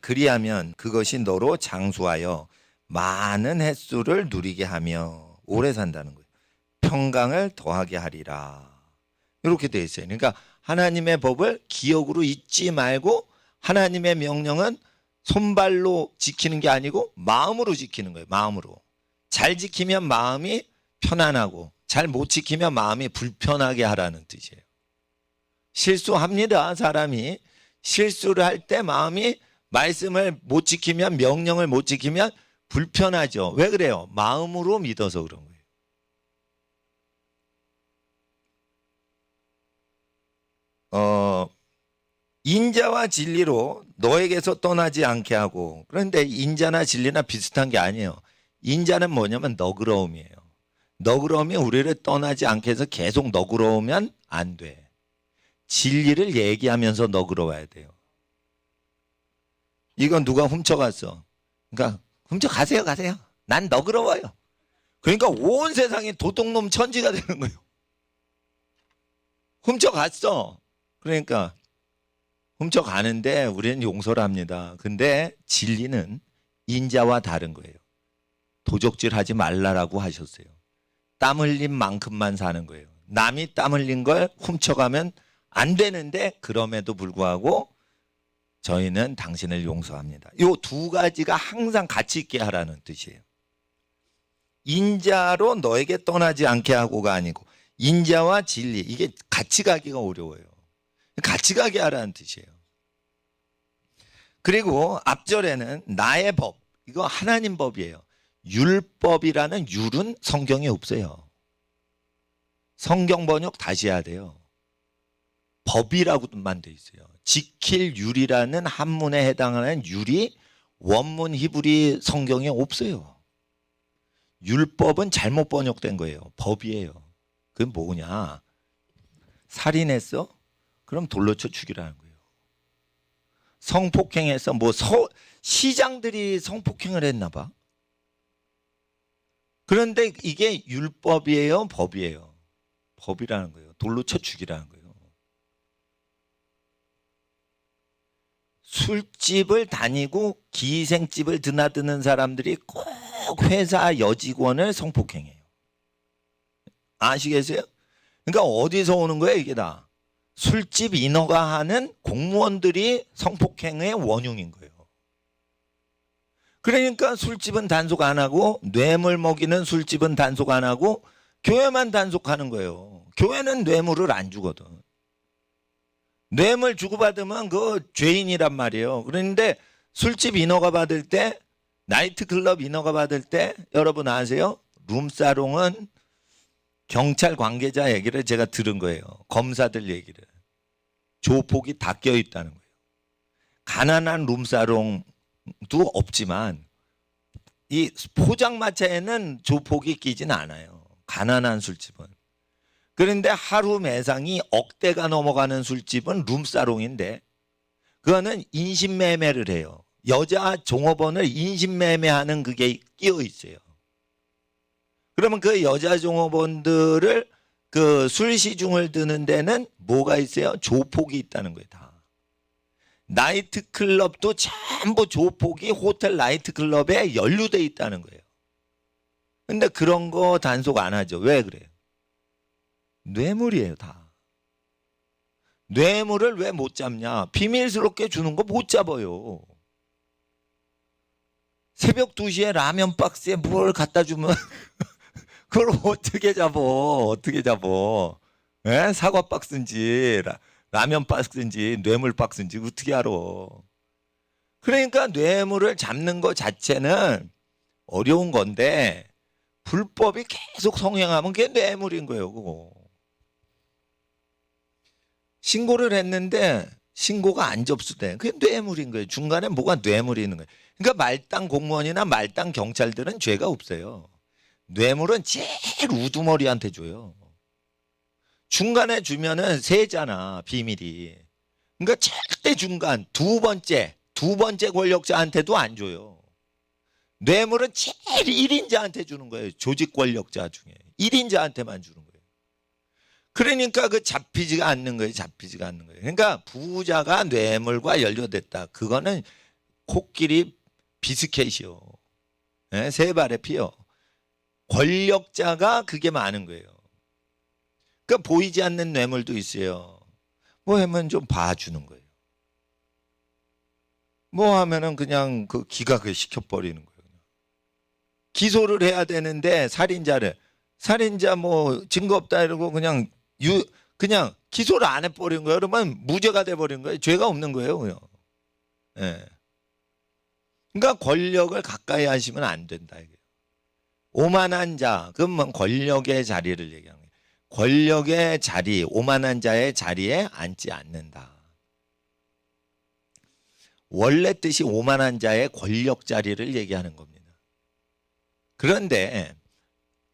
그리하면 그것이 너로 장수하여 많은 횟수를 누리게 하며 오래 산다는 거예요. 평강을 더하게 하리라. 이렇게 되어 있어요. 그러니까 하나님의 법을 기억으로 잊지 말고 하나님의 명령은 손발로 지키는 게 아니고 마음으로 지키는 거예요. 마음으로. 잘 지키면 마음이 편안하고 잘 못 지키면 마음이 불편하게 하라는 뜻이에요. 실수합니다. 사람이. 실수를 할 때 마음이 말씀을 못 지키면 명령을 못 지키면 불편하죠. 왜 그래요? 마음으로 믿어서 그런 거예요. 인자와 진리로 너에게서 떠나지 않게 하고 그런데 인자나 진리나 비슷한 게 아니에요. 인자는 뭐냐면 너그러움이에요. 너그러움이 우리를 떠나지 않게 해서 계속 너그러우면 안 돼. 진리를 얘기하면서 너그러워야 돼요. 이건 누가 훔쳐갔어. 그러니까 훔쳐가세요 가세요. 난 너그러워요. 그러니까 온 세상이 도둑놈 천지가 되는 거예요. 훔쳐갔어. 그러니까 훔쳐가는데 우리는 용서를 합니다. 근데 진리는 인자와 다른 거예요. 도적질하지 말라라고 하셨어요. 땀 흘린 만큼만 사는 거예요. 남이 땀 흘린 걸 훔쳐가면 안 되는데 그럼에도 불구하고 저희는 당신을 용서합니다. 이 두 가지가 항상 같이 있게 하라는 뜻이에요. 인자로 너에게 떠나지 않게 하고가 아니고 인자와 진리 이게 같이 가기가 어려워요. 같이 가게 하라는 뜻이에요. 그리고 앞절에는 나의 법 이거 하나님 법이에요. 율법이라는 율은 성경에 없어요. 성경 번역 다시 해야 돼요. 법이라고만 돼 있어요. 지킬 율이라는 한문에 해당하는 율이 원문 히브리 성경에 없어요. 율법은 잘못 번역된 거예요. 법이에요. 그건 뭐냐? 살인했어? 그럼 돌로 쳐 죽이라는 거예요. 성폭행했어? 시장들이 성폭행을 했나 봐. 그런데 이게 율법이에요? 법이에요? 법이라는 거예요. 돌로 쳐 죽이라는 거예요. 술집을 다니고 기생집을 드나드는 사람들이 꼭 회사 여직원을 성폭행해요. 아시겠어요? 그러니까 어디서 오는 거예요 이게 다? 술집 인허가 하는 공무원들이 성폭행의 원흉인 거예요. 그러니까 술집은 단속 안 하고 뇌물 먹이는 술집은 단속 안 하고 교회만 단속하는 거예요. 교회는 뇌물을 안 주거든. 뇌물 주고받으면 그 죄인이란 말이에요. 그런데 술집 인허가 받을 때 나이트클럽 인허가 받을 때 여러분 아세요? 룸사롱은 경찰 관계자 얘기를 제가 들은 거예요. 검사들 얘기를. 조폭이 다 껴있다는 거예요. 가난한 룸사롱도 없지만 이 포장마차에는 조폭이 끼진 않아요. 가난한 술집은. 그런데 하루 매상이 억대가 넘어가는 술집은 룸사롱인데 그거는 인신매매를 해요. 여자 종업원을 인신매매하는 그게 끼어 있어요. 그러면 그 여자 종업원들을 그 술시중을 드는 데는 뭐가 있어요? 조폭이 있다는 거예요. 다. 나이트클럽도 전부 조폭이 호텔 나이트클럽에 연루돼 있다는 거예요. 근데 그런 거 단속 안 하죠. 왜 그래요? 뇌물이에요 다. 뇌물을 왜 못 잡냐? 비밀스럽게 주는 거 못 잡아요. 새벽 2시에 라면 박스에 뭘 갖다 주면 그걸 어떻게 잡어? 어떻게 잡어? 에? 사과 박스인지 라면 박스인지 뇌물 박스인지 어떻게 알아? 그러니까 뇌물을 잡는 것 자체는 어려운 건데 불법이 계속 성행하면 그게 뇌물인 거예요. 그거. 신고를 했는데 신고가 안 접수돼. 그게 뇌물인 거예요. 중간에 뭐가 뇌물이 있는 거예요. 그러니까 말단 공무원이나 말단 경찰들은 죄가 없어요. 뇌물은 제일 우두머리한테 줘요. 중간에 주면은 세잖아 비밀이. 그러니까 절대 중간 두 번째 권력자한테도 안 줘요. 뇌물은 제일 1인자한테 주는 거예요. 조직 권력자 중에 1인자한테만 주는 거예요. 그러니까 그 잡히지가 않는 거예요. 잡히지가 않는 거예요. 그러니까 부자가 뇌물과 연루됐다. 그거는 코끼리 비스켓이요. 예? 세 발의 피요. 권력자가 그게 많은 거예요. 그러니까 보이지 않는 뇌물도 있어요. 뭐 하면 좀 봐주는 거예요. 뭐 하면은 그냥 그 기각을 시켜버리는 거예요. 기소를 해야 되는데 살인자 뭐 증거 없다 이러고 그냥 기소를 안 해버린 거예요. 그러면 무죄가 돼버린 거예요. 죄가 없는 거예요. 그냥. 예. 그러니까 권력을 가까이 하시면 안 된다. 이게. 오만한 자, 그러면 권력의 자리를 얘기하는 거예요. 권력의 자리, 오만한 자의 자리에 앉지 않는다. 원래 뜻이 오만한 자의 권력 자리를 얘기하는 겁니다. 그런데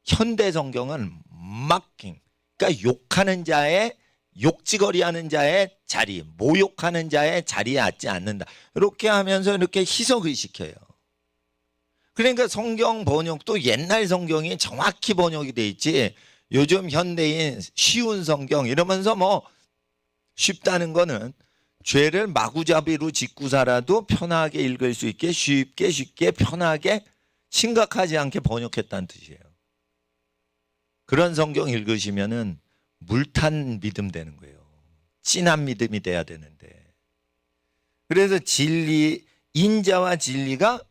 현대 성경은 마킹, 그러니까 욕하는 자의 욕지거리하는 자의 자리, 모욕하는 자의 자리에 앉지 않는다. 이렇게 하면서 이렇게 희석을 시켜요. 그러니까 성경 번역도 옛날 성경이 정확히 번역이 돼 있지 요즘 현대인 쉬운 성경 이러면서 뭐 쉽다는 거는 죄를 마구잡이로 짓고 살아도 편하게 읽을 수 있게 쉽게 편하게 심각하지 않게 번역했다는 뜻이에요. 그런 성경 읽으시면은 물탄 믿음 되는 거예요. 진한 믿음이 돼야 되는데. 그래서 인자와 진리가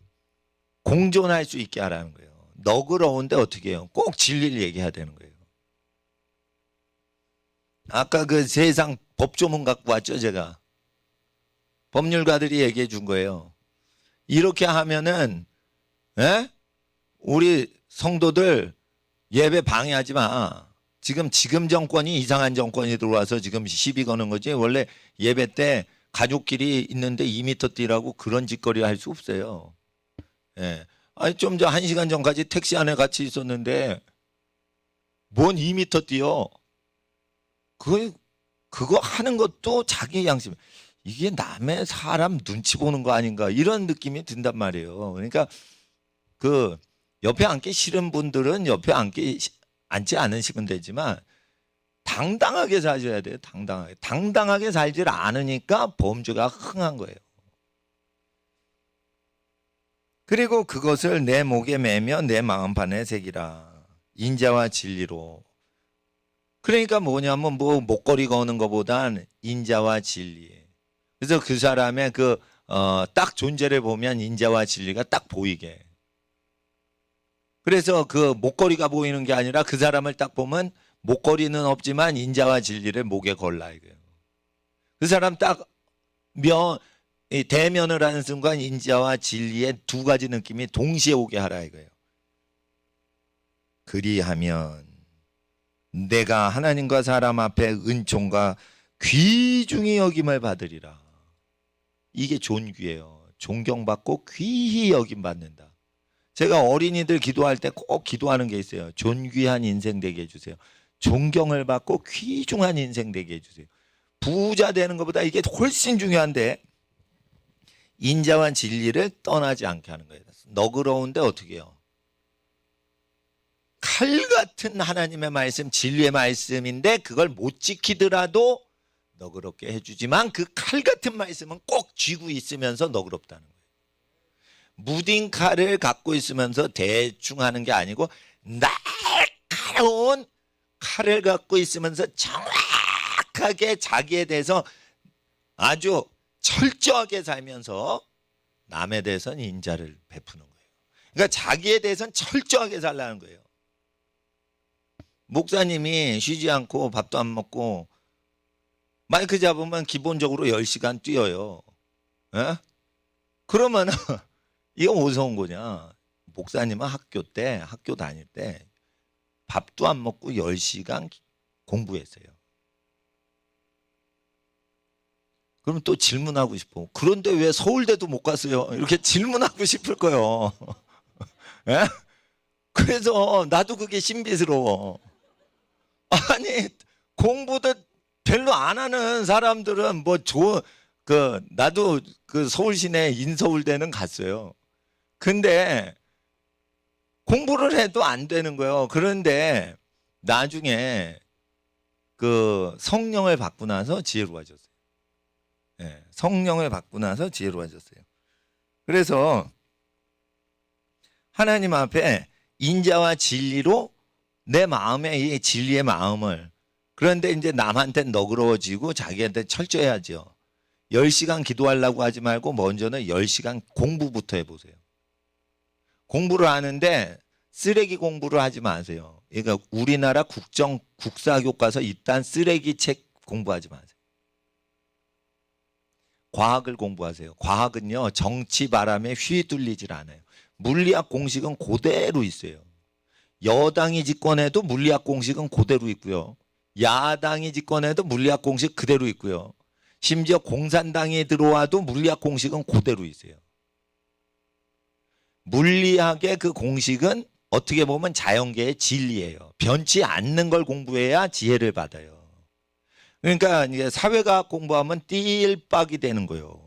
공존할 수 있게 하라는 거예요. 너그러운데 어떻게 해요? 꼭 진리를 얘기해야 되는 거예요. 아까 그 세상 법조문 갖고 왔죠, 제가. 법률가들이 얘기해 준 거예요. 이렇게 하면은 우리 성도들 예배 방해하지 마. 지금 정권이 이상한 정권이 들어와서 지금 시비 거는 거지. 원래 예배 때 가족끼리 있는데 2m 뛰라고 그런 짓거리 할 수 없어요. 예. 아니 좀 전 1시간 전까지 택시 안에 같이 있었는데 뭔 2m 뛰어? 그거 하는 것도 자기 양심. 이게 남의 사람 눈치 보는 거 아닌가 이런 느낌이 든단 말이에요. 그러니까 그 옆에 앉기 싫은 분들은 옆에 앉지 않으시면 되지만 당당하게 사셔야 돼요. 당당하게 살질 않으니까 범죄가 흥한 거예요. 그리고 그것을 내 목에 매며 내 마음판에 새기라. 인자와 진리로. 그러니까 뭐냐면 뭐 목걸이 거는 것보단 인자와 진리. 그래서 그 사람의 딱 존재를 보면 인자와 진리가 딱 보이게. 그래서 그 목걸이가 보이는 게 아니라 그 사람을 딱 보면 목걸이는 없지만 인자와 진리를 목에 걸라 이거예요. 그 사람 딱 대면을 하는 순간 인자와 진리의 두 가지 느낌이 동시에 오게 하라 이거예요. 그리하면 내가 하나님과 사람 앞에 은총과 귀중히 여김을 받으리라. 이게 존귀예요. 존경받고 귀히 여김 받는다. 제가 어린이들 기도할 때 꼭 기도하는 게 있어요. 존귀한 인생 되게 해주세요. 존경을 받고 귀중한 인생 되게 해주세요. 부자 되는 것보다 이게 훨씬 중요한데 인자와 진리를 떠나지 않게 하는 거예요. 너그러운데 어떻게 해요? 칼 같은 하나님의 말씀, 진리의 말씀인데 그걸 못 지키더라도 너그럽게 해주지만 그 칼 같은 말씀은 꼭 쥐고 있으면서 너그럽다는 거예요. 무딘 칼을 갖고 있으면서 대충 하는 게 아니고 날카로운 칼을 갖고 있으면서 정확하게 자기에 대해서 아주 철저하게 살면서 남에 대해서는 인자를 베푸는 거예요. 그러니까 자기에 대해서는 철저하게 살라는 거예요. 목사님이 쉬지 않고 밥도 안 먹고 마이크 잡으면 기본적으로 10시간 뛰어요. 에? 그러면 이거 어디서 온 거냐? 목사님은 학교 다닐 때 밥도 안 먹고 10시간 공부했어요. 그럼 또 질문하고 싶어. 그런데 왜 서울대도 못 갔어요? 이렇게 질문하고 싶을 거예요. 에? 그래서 나도 그게 신비스러워. 아니 공부도 별로 안 하는 사람들은 나도 그 서울시내 인서울대는 갔어요. 근데 공부를 해도 안 되는 거예요. 그런데 나중에 그 성령을 받고 나서 지혜로워졌어요. 네, 성령을 받고 나서 지혜로워졌어요. 그래서 하나님 앞에 인자와 진리로 내 마음에 이 진리의 마음을, 그런데 이제 남한테 너그러워지고 자기한테 철저해야죠. 10시간 기도하려고 하지 말고 먼저는 10시간 공부부터 해보세요. 공부를 하는데 쓰레기 공부를 하지 마세요. 그러니까 우리나라 국사교과서 이딴 쓰레기 책 공부하지 마세요. 과학을 공부하세요. 과학은요, 정치 바람에 휘둘리질 않아요. 물리학 공식은 그대로 있어요. 여당이 집권해도 물리학 공식은 그대로 있고요. 야당이 집권해도 물리학 공식 그대로 있고요. 심지어 공산당이 들어와도 물리학 공식은 그대로 있어요. 물리학의 그 공식은 어떻게 보면 자연계의 진리예요. 변치 않는 걸 공부해야 지혜를 받아요. 그러니까 이제 사회과학 공부하면 띨박이 되는 거예요.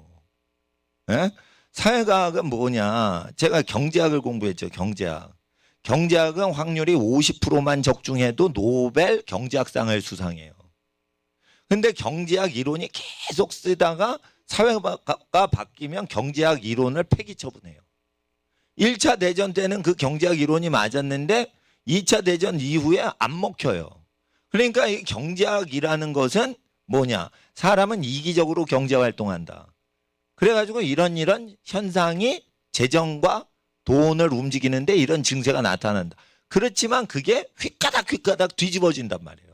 예? 사회과학은 뭐냐? 제가 경제학을 공부했죠. 경제학. 경제학은 확률이 50%만 적중해도 노벨 경제학상을 수상해요. 근데 경제학 이론이 계속 쓰다가 사회가 바뀌면 경제학 이론을 폐기 처분해요. 1차 대전 때는 그 경제학 이론이 맞았는데 2차 대전 이후에 안 먹혀요. 그러니까 이 경제학이라는 것은 뭐냐? 사람은 이기적으로 경제 활동한다. 그래가지고 이런 현상이 재정과 돈을 움직이는데 이런 증세가 나타난다. 그렇지만 그게 휙가닥 뒤집어진단 말이에요.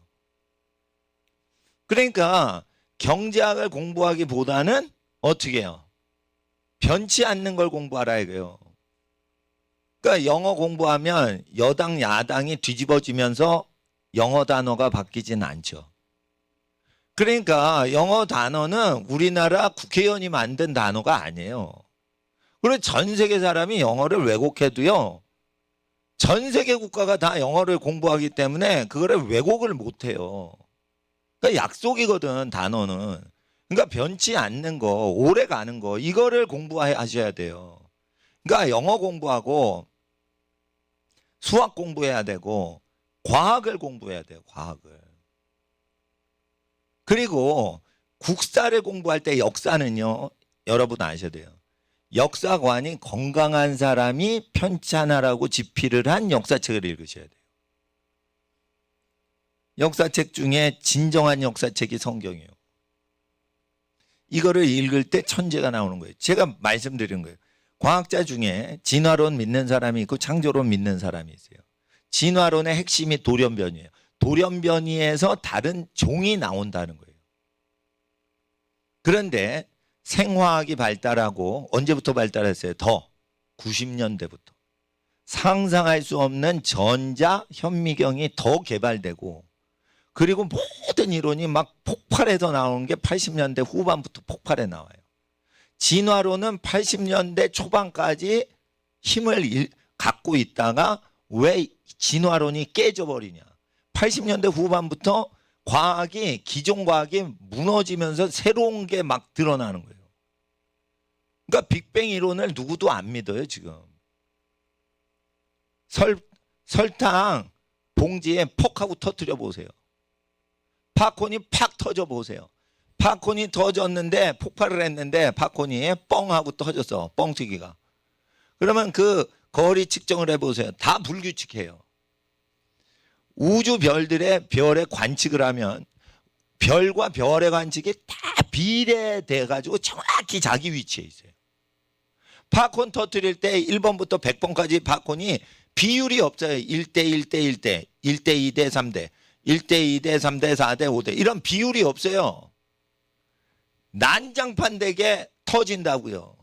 그러니까 경제학을 공부하기보다는 어떻게 해요? 변치 않는 걸 공부하라 이거예요. 그러니까 영어 공부하면 여당 야당이 뒤집어지면서 영어 단어가 바뀌진 않죠. 그러니까 영어 단어는 우리나라 국회의원이 만든 단어가 아니에요. 그리고 전 세계 사람이 영어를 왜곡해도요, 전 세계 국가가 다 영어를 공부하기 때문에 그거를 왜곡을 못해요. 그러니까 약속이거든, 단어는. 그러니까 변치 않는 거, 오래 가는 거, 이거를 공부하셔야 돼요. 그러니까 영어 공부하고 수학 공부해야 되고 과학을 공부해야 돼요. 과학을. 그리고 국사를 공부할 때 역사는요, 여러분 아셔야 돼요. 역사관이 건강한 사람이 편찬하라고 집필을 한 역사책을 읽으셔야 돼요. 역사책 중에 진정한 역사책이 성경이에요. 이거를 읽을 때 천재가 나오는 거예요. 제가 말씀드린 거예요. 과학자 중에 진화론 믿는 사람이 있고 창조론 믿는 사람이 있어요. 진화론의 핵심이 돌연변이에요. 돌연변이에서 다른 종이 나온다는 거예요. 그런데 생화학이 발달하고 언제부터 발달했어요? 더 90년대부터. 상상할 수 없는 전자 현미경이 더 개발되고, 그리고 모든 이론이 막 폭발해서 나오는 게 80년대 후반부터 폭발해 나와요. 진화론은 80년대 초반까지 힘을 갖고 있다가 왜 진화론이 깨져버리냐. 80년대 후반부터 과학이, 기존 과학이 무너지면서 새로운 게 막 드러나는 거예요. 그러니까 빅뱅 이론을 누구도 안 믿어요, 지금. 설탕 봉지에 퍽하고 터뜨려 보세요. 팝콘이 팍 터져 보세요. 팝콘이 터졌는데, 폭발을 했는데 팝콘이 뻥 하고 터졌어. 뻥튀기가. 그러면 그 거리 측정을 해보세요. 다 불규칙해요. 우주 별들의 별의 관측을 하면 별과 별의 관측이 다 비례돼 가지고 정확히 자기 위치에 있어요. 팝콘 터뜨릴 때 1번부터 100번까지 팝콘이 비율이 없어요. 1대 1대 1대 1대 2대 3대 1대 2대 3대 4대 5대 이런 비율이 없어요. 난장판 되게 터진다고요.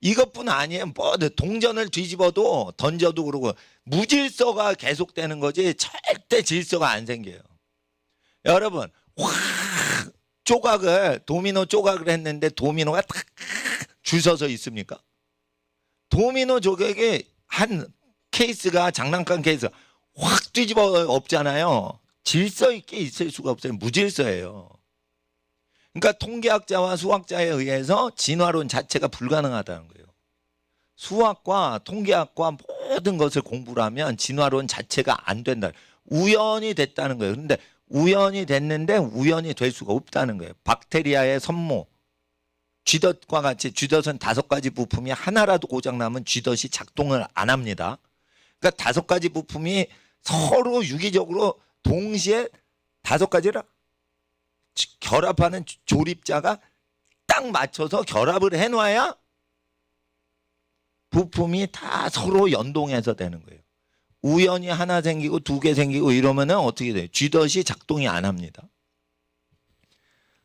이것뿐 아니에요. 뭐 동전을 뒤집어도 던져도 그러고 무질서가 계속되는 거지 절대 질서가 안 생겨요. 여러분 확 도미노 조각을 했는데 도미노가 탁 줄 서서 있습니까? 도미노 조각이 한 케이스가 장난감 케이스가 확 뒤집어 없잖아요. 질서 있게 있을 수가 없어요. 무질서예요. 그러니까 통계학자와 수학자에 의해서 진화론 자체가 불가능하다는 거예요. 수학과 통계학과 모든 것을 공부를 하면 진화론 자체가 안 된다. 우연이 됐다는 거예요. 그런데 우연이 됐는데 우연이 될 수가 없다는 거예요. 박테리아의 선모, 쥐덫과 같이 쥐덫은 5가지 부품이 하나라도 고장나면 쥐덫이 작동을 안 합니다. 그러니까 5가지 부품이 서로 유기적으로 동시에 5가지를 결합하는 조립자가 딱 맞춰서 결합을 해놔야 부품이 다 서로 연동해서 되는 거예요. 우연히 하나 생기고 2개 생기고 이러면은 어떻게 돼요? 쥐덫이 작동이 안 합니다.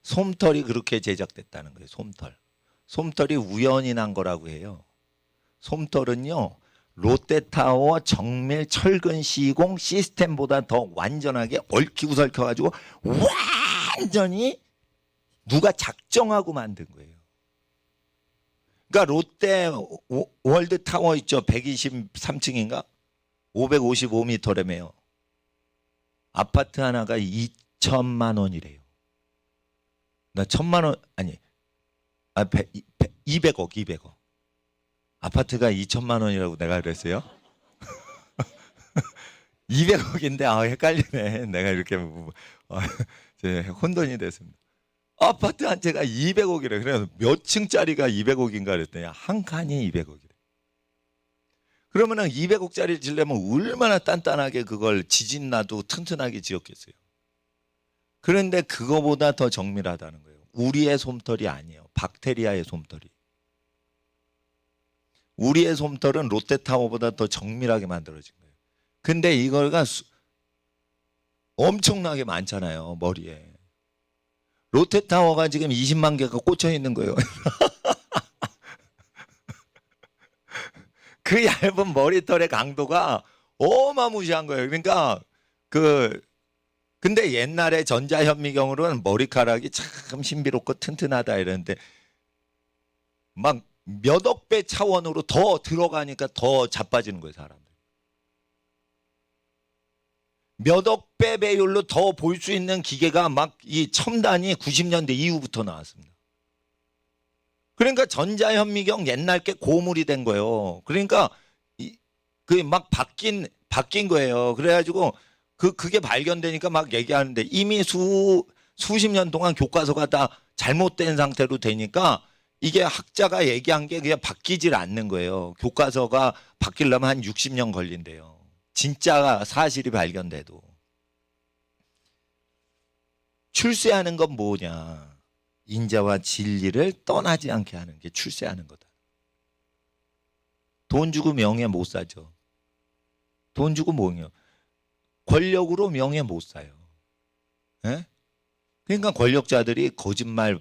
솜털이 그렇게 제작됐다는 거예요. 솜털이 우연히 난 거라고 해요. 솜털은요, 롯데타워 정밀 철근 시공 시스템보다 더 완전하게 얽히고 설켜가지고 완전히 누가 작정하고 만든 거예요. 그러니까 롯데 월드타워 있죠. 123층인가? 555m래매요. 아파트 하나가 2천만 원이래요. 나 1,000만 원 아니 200억. 아파트가 2천만 원이라고 내가 그랬어요. 200억인데 헷갈리네. 내가 이렇게 혼돈이 됐습니다. 아파트 한 채가 200억이래. 그래서 몇 층짜리가 200억인가 그랬더니 한 칸이 200억이래. 그러면은 200억짜리 지려면 얼마나 단단하게 그걸 지진 나도 튼튼하게 지었겠어요. 그런데 그거보다 더 정밀하다는 거예요. 우리의 솜털이 아니에요. 박테리아의 솜털이. 우리의 솜털은 롯데타워보다 더 정밀하게 만들어진 거예요. 근데 이거가 엄청나게 많잖아요. 머리에. 롯데타워가 지금 20만 개가 꽂혀 있는 거예요. 그 얇은 머리털의 강도가 어마무시한 거예요. 그러니까 근데 옛날에 전자현미경으로는 머리카락이 참 신비롭고 튼튼하다 이랬는데 막 몇억 배 차원으로 더 들어가니까 더 자빠지는 거예요, 사람들. 몇억 배 배율로 더 볼 수 있는 기계가 막 이 첨단이 90년대 이후부터 나왔습니다. 그러니까 전자현미경 옛날 게 고물이 된 거예요. 그러니까 그 막 바뀐 거예요. 그래가지고 그게 발견되니까 막 얘기하는데 이미 수십 년 동안 교과서가 다 잘못된 상태로 되니까 이게 학자가 얘기한 게 그냥 바뀌질 않는 거예요. 교과서가 바뀌려면 한 60년 걸린대요. 진짜 사실이 발견돼도. 출세하는 건 뭐냐? 인자와 진리를 떠나지 않게 하는 게 출세하는 거다. 돈 주고 명예 못 사죠. 돈 주고 뭐요? 권력으로 명예 못 사요. 예? 그러니까 권력자들이 거짓말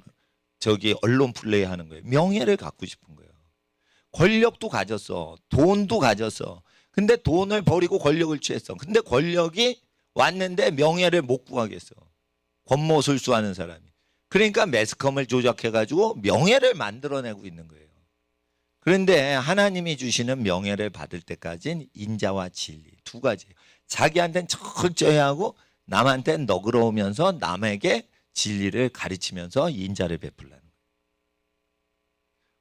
언론 플레이 하는 거예요. 명예를 갖고 싶은 거예요. 권력도 가졌어. 돈도 가졌어. 근데 돈을 버리고 권력을 취했어. 근데 권력이 왔는데 명예를 못 구하겠어. 권모술수하는 사람이. 그러니까 매스컴을 조작해가지고 명예를 만들어내고 있는 거예요. 그런데 하나님이 주시는 명예를 받을 때까지는 인자와 진리 2가지예요. 자기한테는 철저히 하고 남한테는 너그러우면서 남에게 진리를 가르치면서 인자를 베풀라는 거예요.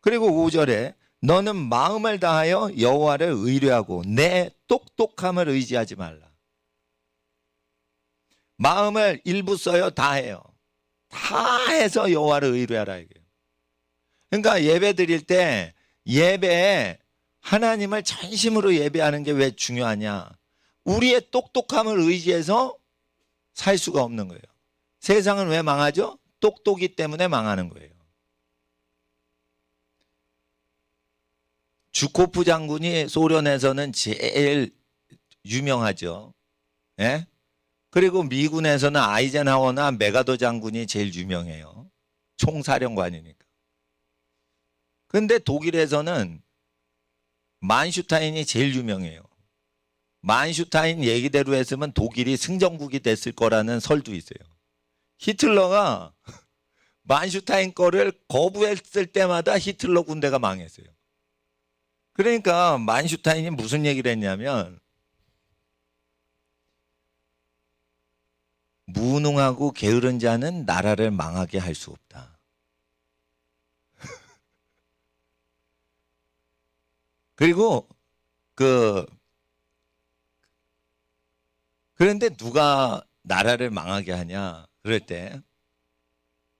그리고 5절에 너는 마음을 다하여 여호와를 의뢰하고 내 똑똑함을 의지하지 말라. 마음을 일부 써요, 다 해요. 다 해서 여호와를 의뢰하라 이게요. 그러니까 예배 드릴 때 예배에 하나님을 전심으로 예배하는 게 왜 중요하냐? 우리의 똑똑함을 의지해서 살 수가 없는 거예요. 세상은 왜 망하죠? 똑똑이 때문에 망하는 거예요. 주코프 장군이 소련에서는 제일 유명하죠. 예? 그리고 미군에서는 아이젠하워나 메가더 장군이 제일 유명해요. 총사령관이니까. 근데 독일에서는 만슈타인이 제일 유명해요. 만슈타인 얘기대로 했으면 독일이 승전국이 됐을 거라는 설도 있어요. 히틀러가 만슈타인 거를 거부했을 때마다 히틀러 군대가 망했어요. 그러니까 만슈타인이 무슨 얘기를 했냐면 무능하고 게으른 자는 나라를 망하게 할 수 없다. 그리고 그런데 누가 나라를 망하게 하냐 그럴 때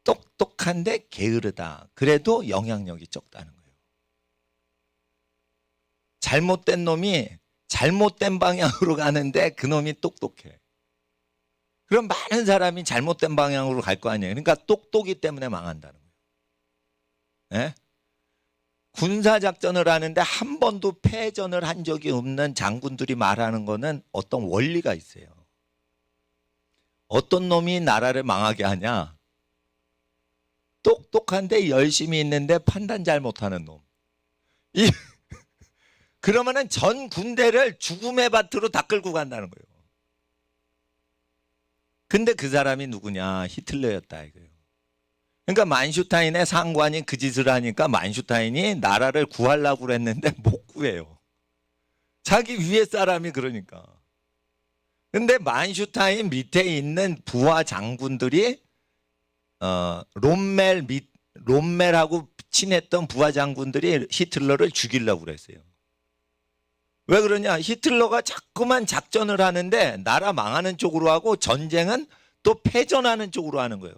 똑똑한데 게으르다. 그래도 영향력이 적다는 거예요. 잘못된 놈이 잘못된 방향으로 가는데 그 놈이 똑똑해. 그럼 많은 사람이 잘못된 방향으로 갈 거 아니에요. 그러니까 똑똑이 때문에 망한다는 거예요. 네? 군사작전을 하는데 한 번도 패전을 한 적이 없는 장군들이 말하는 거는 어떤 원리가 있어요. 어떤 놈이 나라를 망하게 하냐? 똑똑한데 열심히 있는데 판단 잘 못하는 놈. 그러면은 전 군대를 죽음의 밭으로 다 끌고 간다는 거예요. 근데 그 사람이 누구냐? 히틀러였다 이거예요. 그러니까 만슈타인의 상관이 그 짓을 하니까 만슈타인이 나라를 구하려고 그랬는데 못 구해요. 자기 위에 사람이 그러니까. 근데 만슈타인 밑에 있는 부하 장군들이 롬멜하고 친했던 부하 장군들이 히틀러를 죽이려고 그랬어요. 왜 그러냐? 히틀러가 자꾸만 작전을 하는데 나라 망하는 쪽으로 하고 전쟁은 또 패전하는 쪽으로 하는 거예요.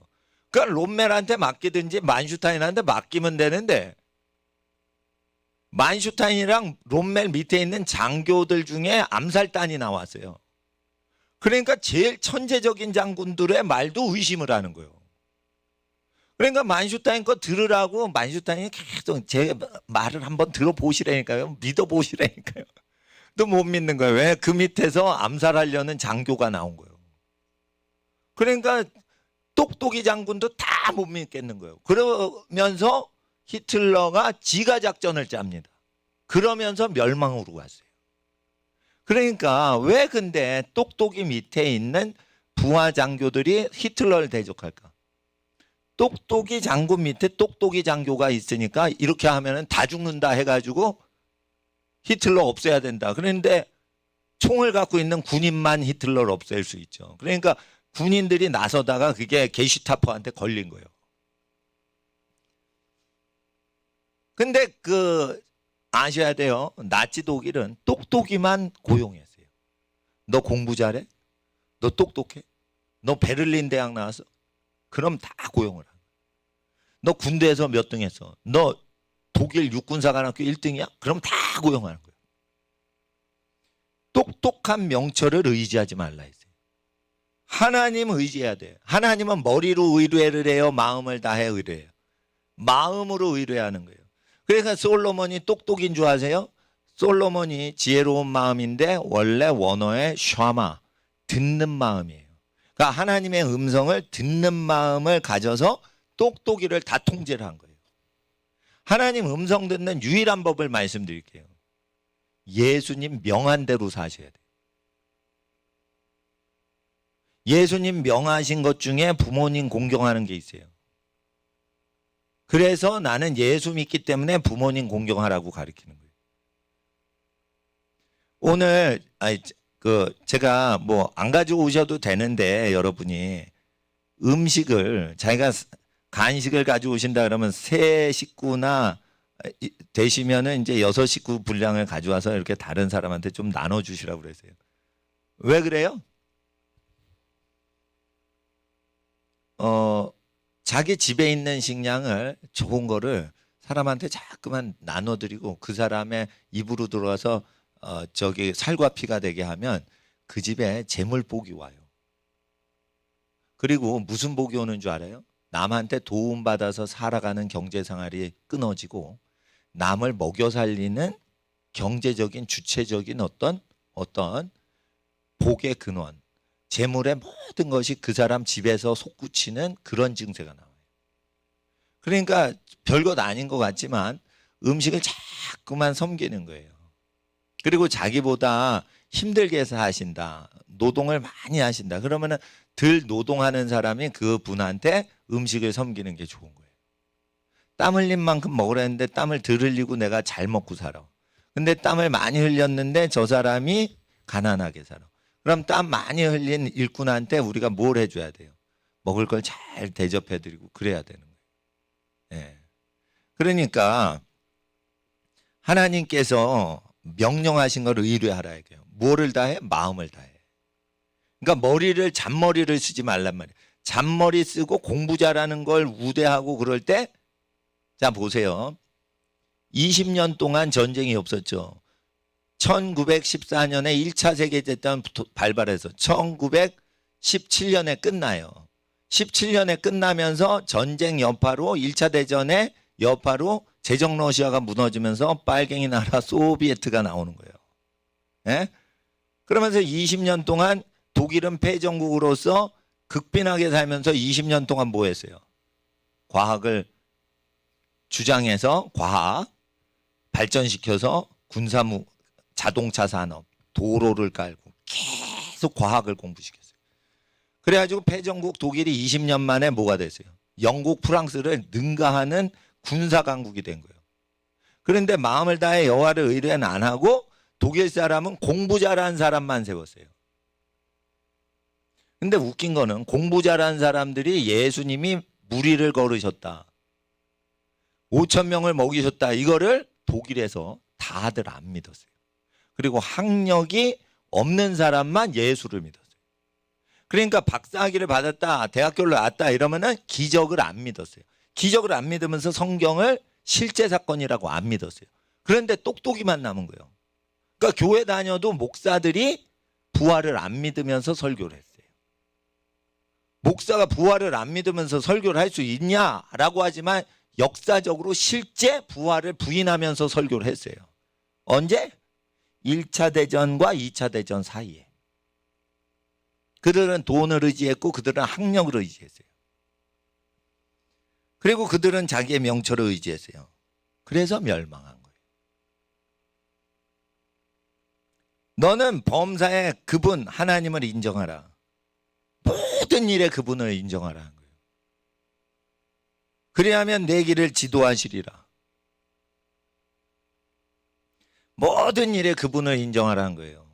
그러니까 롬멜한테 맡기든지 만슈타인한테 맡기면 되는데 만슈타인이랑 롬멜 밑에 있는 장교들 중에 암살단이 나왔어요. 그러니까 제일 천재적인 장군들의 말도 의심을 하는 거예요. 그러니까 만슈타인 거 들으라고 만슈타인이 계속 제 말을 한번 들어보시라니까요. 믿어보시라니까요. 또 못 믿는 거예요. 왜? 그 밑에서 암살하려는 장교가 나온 거예요. 그러니까 똑똑이 장군도 다 못 믿겠는 거예요. 그러면서 히틀러가 지가 작전을 짭니다. 그러면서 멸망으로 갔어요. 그러니까 왜 근데 똑똑이 밑에 있는 부하 장교들이 히틀러를 대적할까? 똑똑이 장군 밑에 똑똑이 장교가 있으니까 이렇게 하면은 다 죽는다 해가지고 히틀러 없애야 된다. 그런데 총을 갖고 있는 군인만 히틀러를 없앨 수 있죠. 그러니까 군인들이 나서다가 그게 게슈타포한테 걸린 거예요. 근데 아셔야 돼요. 나치 독일은 똑똑이만 고용했어요. 너 공부 잘해? 너 똑똑해? 너 베를린 대학 나왔어? 그럼 다 고용을 하고. 너 군대에서 몇 등 했어? 너 독일 육군사관학교 1등이야? 그럼 다 고용하는 거예요. 똑똑한 명철을 의지하지 말라 했어요. 하나님 의지해야 돼요. 하나님은 머리로 의뢰를 해요? 마음을 다해 의뢰해요? 마음으로 의뢰하는 거예요. 그러니까 솔로몬이 똑똑인 줄 아세요? 솔로몬이 지혜로운 마음인데 원래 원어의 샤마, 듣는 마음이에요. 그러니까 하나님의 음성을 듣는 마음을 가져서 똑똑이를 다 통제를 한 거예요. 하나님 음성 듣는 유일한 법을 말씀드릴게요. 예수님 명한 대로 사셔야 돼요. 예수님 명하신 것 중에 부모님 공경하는 게 있어요. 그래서 나는 예수 믿기 때문에 부모님 공경하라고 가르치는 거예요. 오늘 제가 뭐 안 가지고 오셔도 되는데 여러분이 음식을 자기가 간식을 가지고 오신다 그러면 3식구나 되시면은 이제 6식구 분량을 가져와서 이렇게 다른 사람한테 좀 나눠 주시라고 그랬어요. 왜 그래요? 자기 집에 있는 식량을 좋은 거를 사람한테 자꾸만 나눠드리고 그 사람의 입으로 들어가서 살과 피가 되게 하면 그 집에 재물복이 와요. 그리고 무슨 복이 오는 줄 알아요? 남한테 도움받아서 살아가는 경제생활이 끊어지고 남을 먹여 살리는 경제적인 주체적인 어떤 복의 근원, 재물의 모든 것이 그 사람 집에서 솟구치는 그런 증세가 나와요. 그러니까 별것 아닌 것 같지만 음식을 자꾸만 섬기는 거예요. 그리고 자기보다 힘들게 사신다, 노동을 많이 하신다. 그러면은 덜 노동하는 사람이 그 분한테 음식을 섬기는 게 좋은 거예요. 땀 흘린 만큼 먹으라는데 땀을 덜 흘리고 내가 잘 먹고 살아. 근데 땀을 많이 흘렸는데 저 사람이 가난하게 살아. 그럼 땀 많이 흘린 일꾼한테 우리가 뭘 해줘야 돼요? 먹을 걸 잘 대접해드리고 그래야 되는 거예요. 예. 그러니까 하나님께서 명령하신 걸 의뢰하라 해요. 뭐를 다해? 마음을 다해. 그러니까 잔머리를 쓰지 말란 말이에요. 잔머리 쓰고 공부 잘하는 걸 우대하고 그럴 때, 자 보세요. 20년 동안 전쟁이 없었죠. 1914년에 1차 세계대전 발발해서 1917년에 끝나요. 17년에 끝나면서 전쟁 여파로 1차 대전의 여파로 제정 러시아가 무너지면서 빨갱이 나라 소비에트가 나오는 거예요. 예? 그러면서 20년 동안 독일은 패전국으로서 극빈하게 살면서 20년 동안 뭐 했어요? 과학을 주장해서 과학 발전시켜서 군사무 자동차 산업 도로를 깔고 계속 과학을 공부시켰어요. 그래가지고 패전국 독일이 20년 만에 뭐가 됐어요? 영국 프랑스를 능가하는 군사 강국이 된 거예요. 그런데 마음을 다해 여호와를 의뢰는 안 하고 독일 사람은 공부 잘하는 사람만 세웠어요. 근데 웃긴 거는 공부 잘하는 사람들이 예수님이 무리를 걸으셨다, 5천 명을 먹이셨다, 이거를 독일에서 다들 안 믿었어요. 그리고 학력이 없는 사람만 예수를 믿었어요. 그러니까 박사학위를 받았다, 대학교를 나왔다 이러면은 기적을 안 믿었어요. 기적을 안 믿으면서 성경을 실제 사건이라고 안 믿었어요. 그런데 똑똑이만 남은 거예요. 그러니까 교회 다녀도 목사들이 부활을 안 믿으면서 설교를 했어요. 목사가 부활을 안 믿으면서 설교를 할 수 있냐라고 하지만 역사적으로 실제 부활을 부인하면서 설교를 했어요. 언제? 1차 대전과 2차 대전 사이에. 그들은 돈을 의지했고 그들은 학력을 의지했어요. 그리고 그들은 자기의 명철을 의지했어요. 그래서 멸망한 거예요. 너는 범사에 그분 하나님을 인정하라. 모든 일에 그분을 인정하라는 거예요. 그리하면 내 길을 지도하시리라. 모든 일에 그분을 인정하라는 거예요.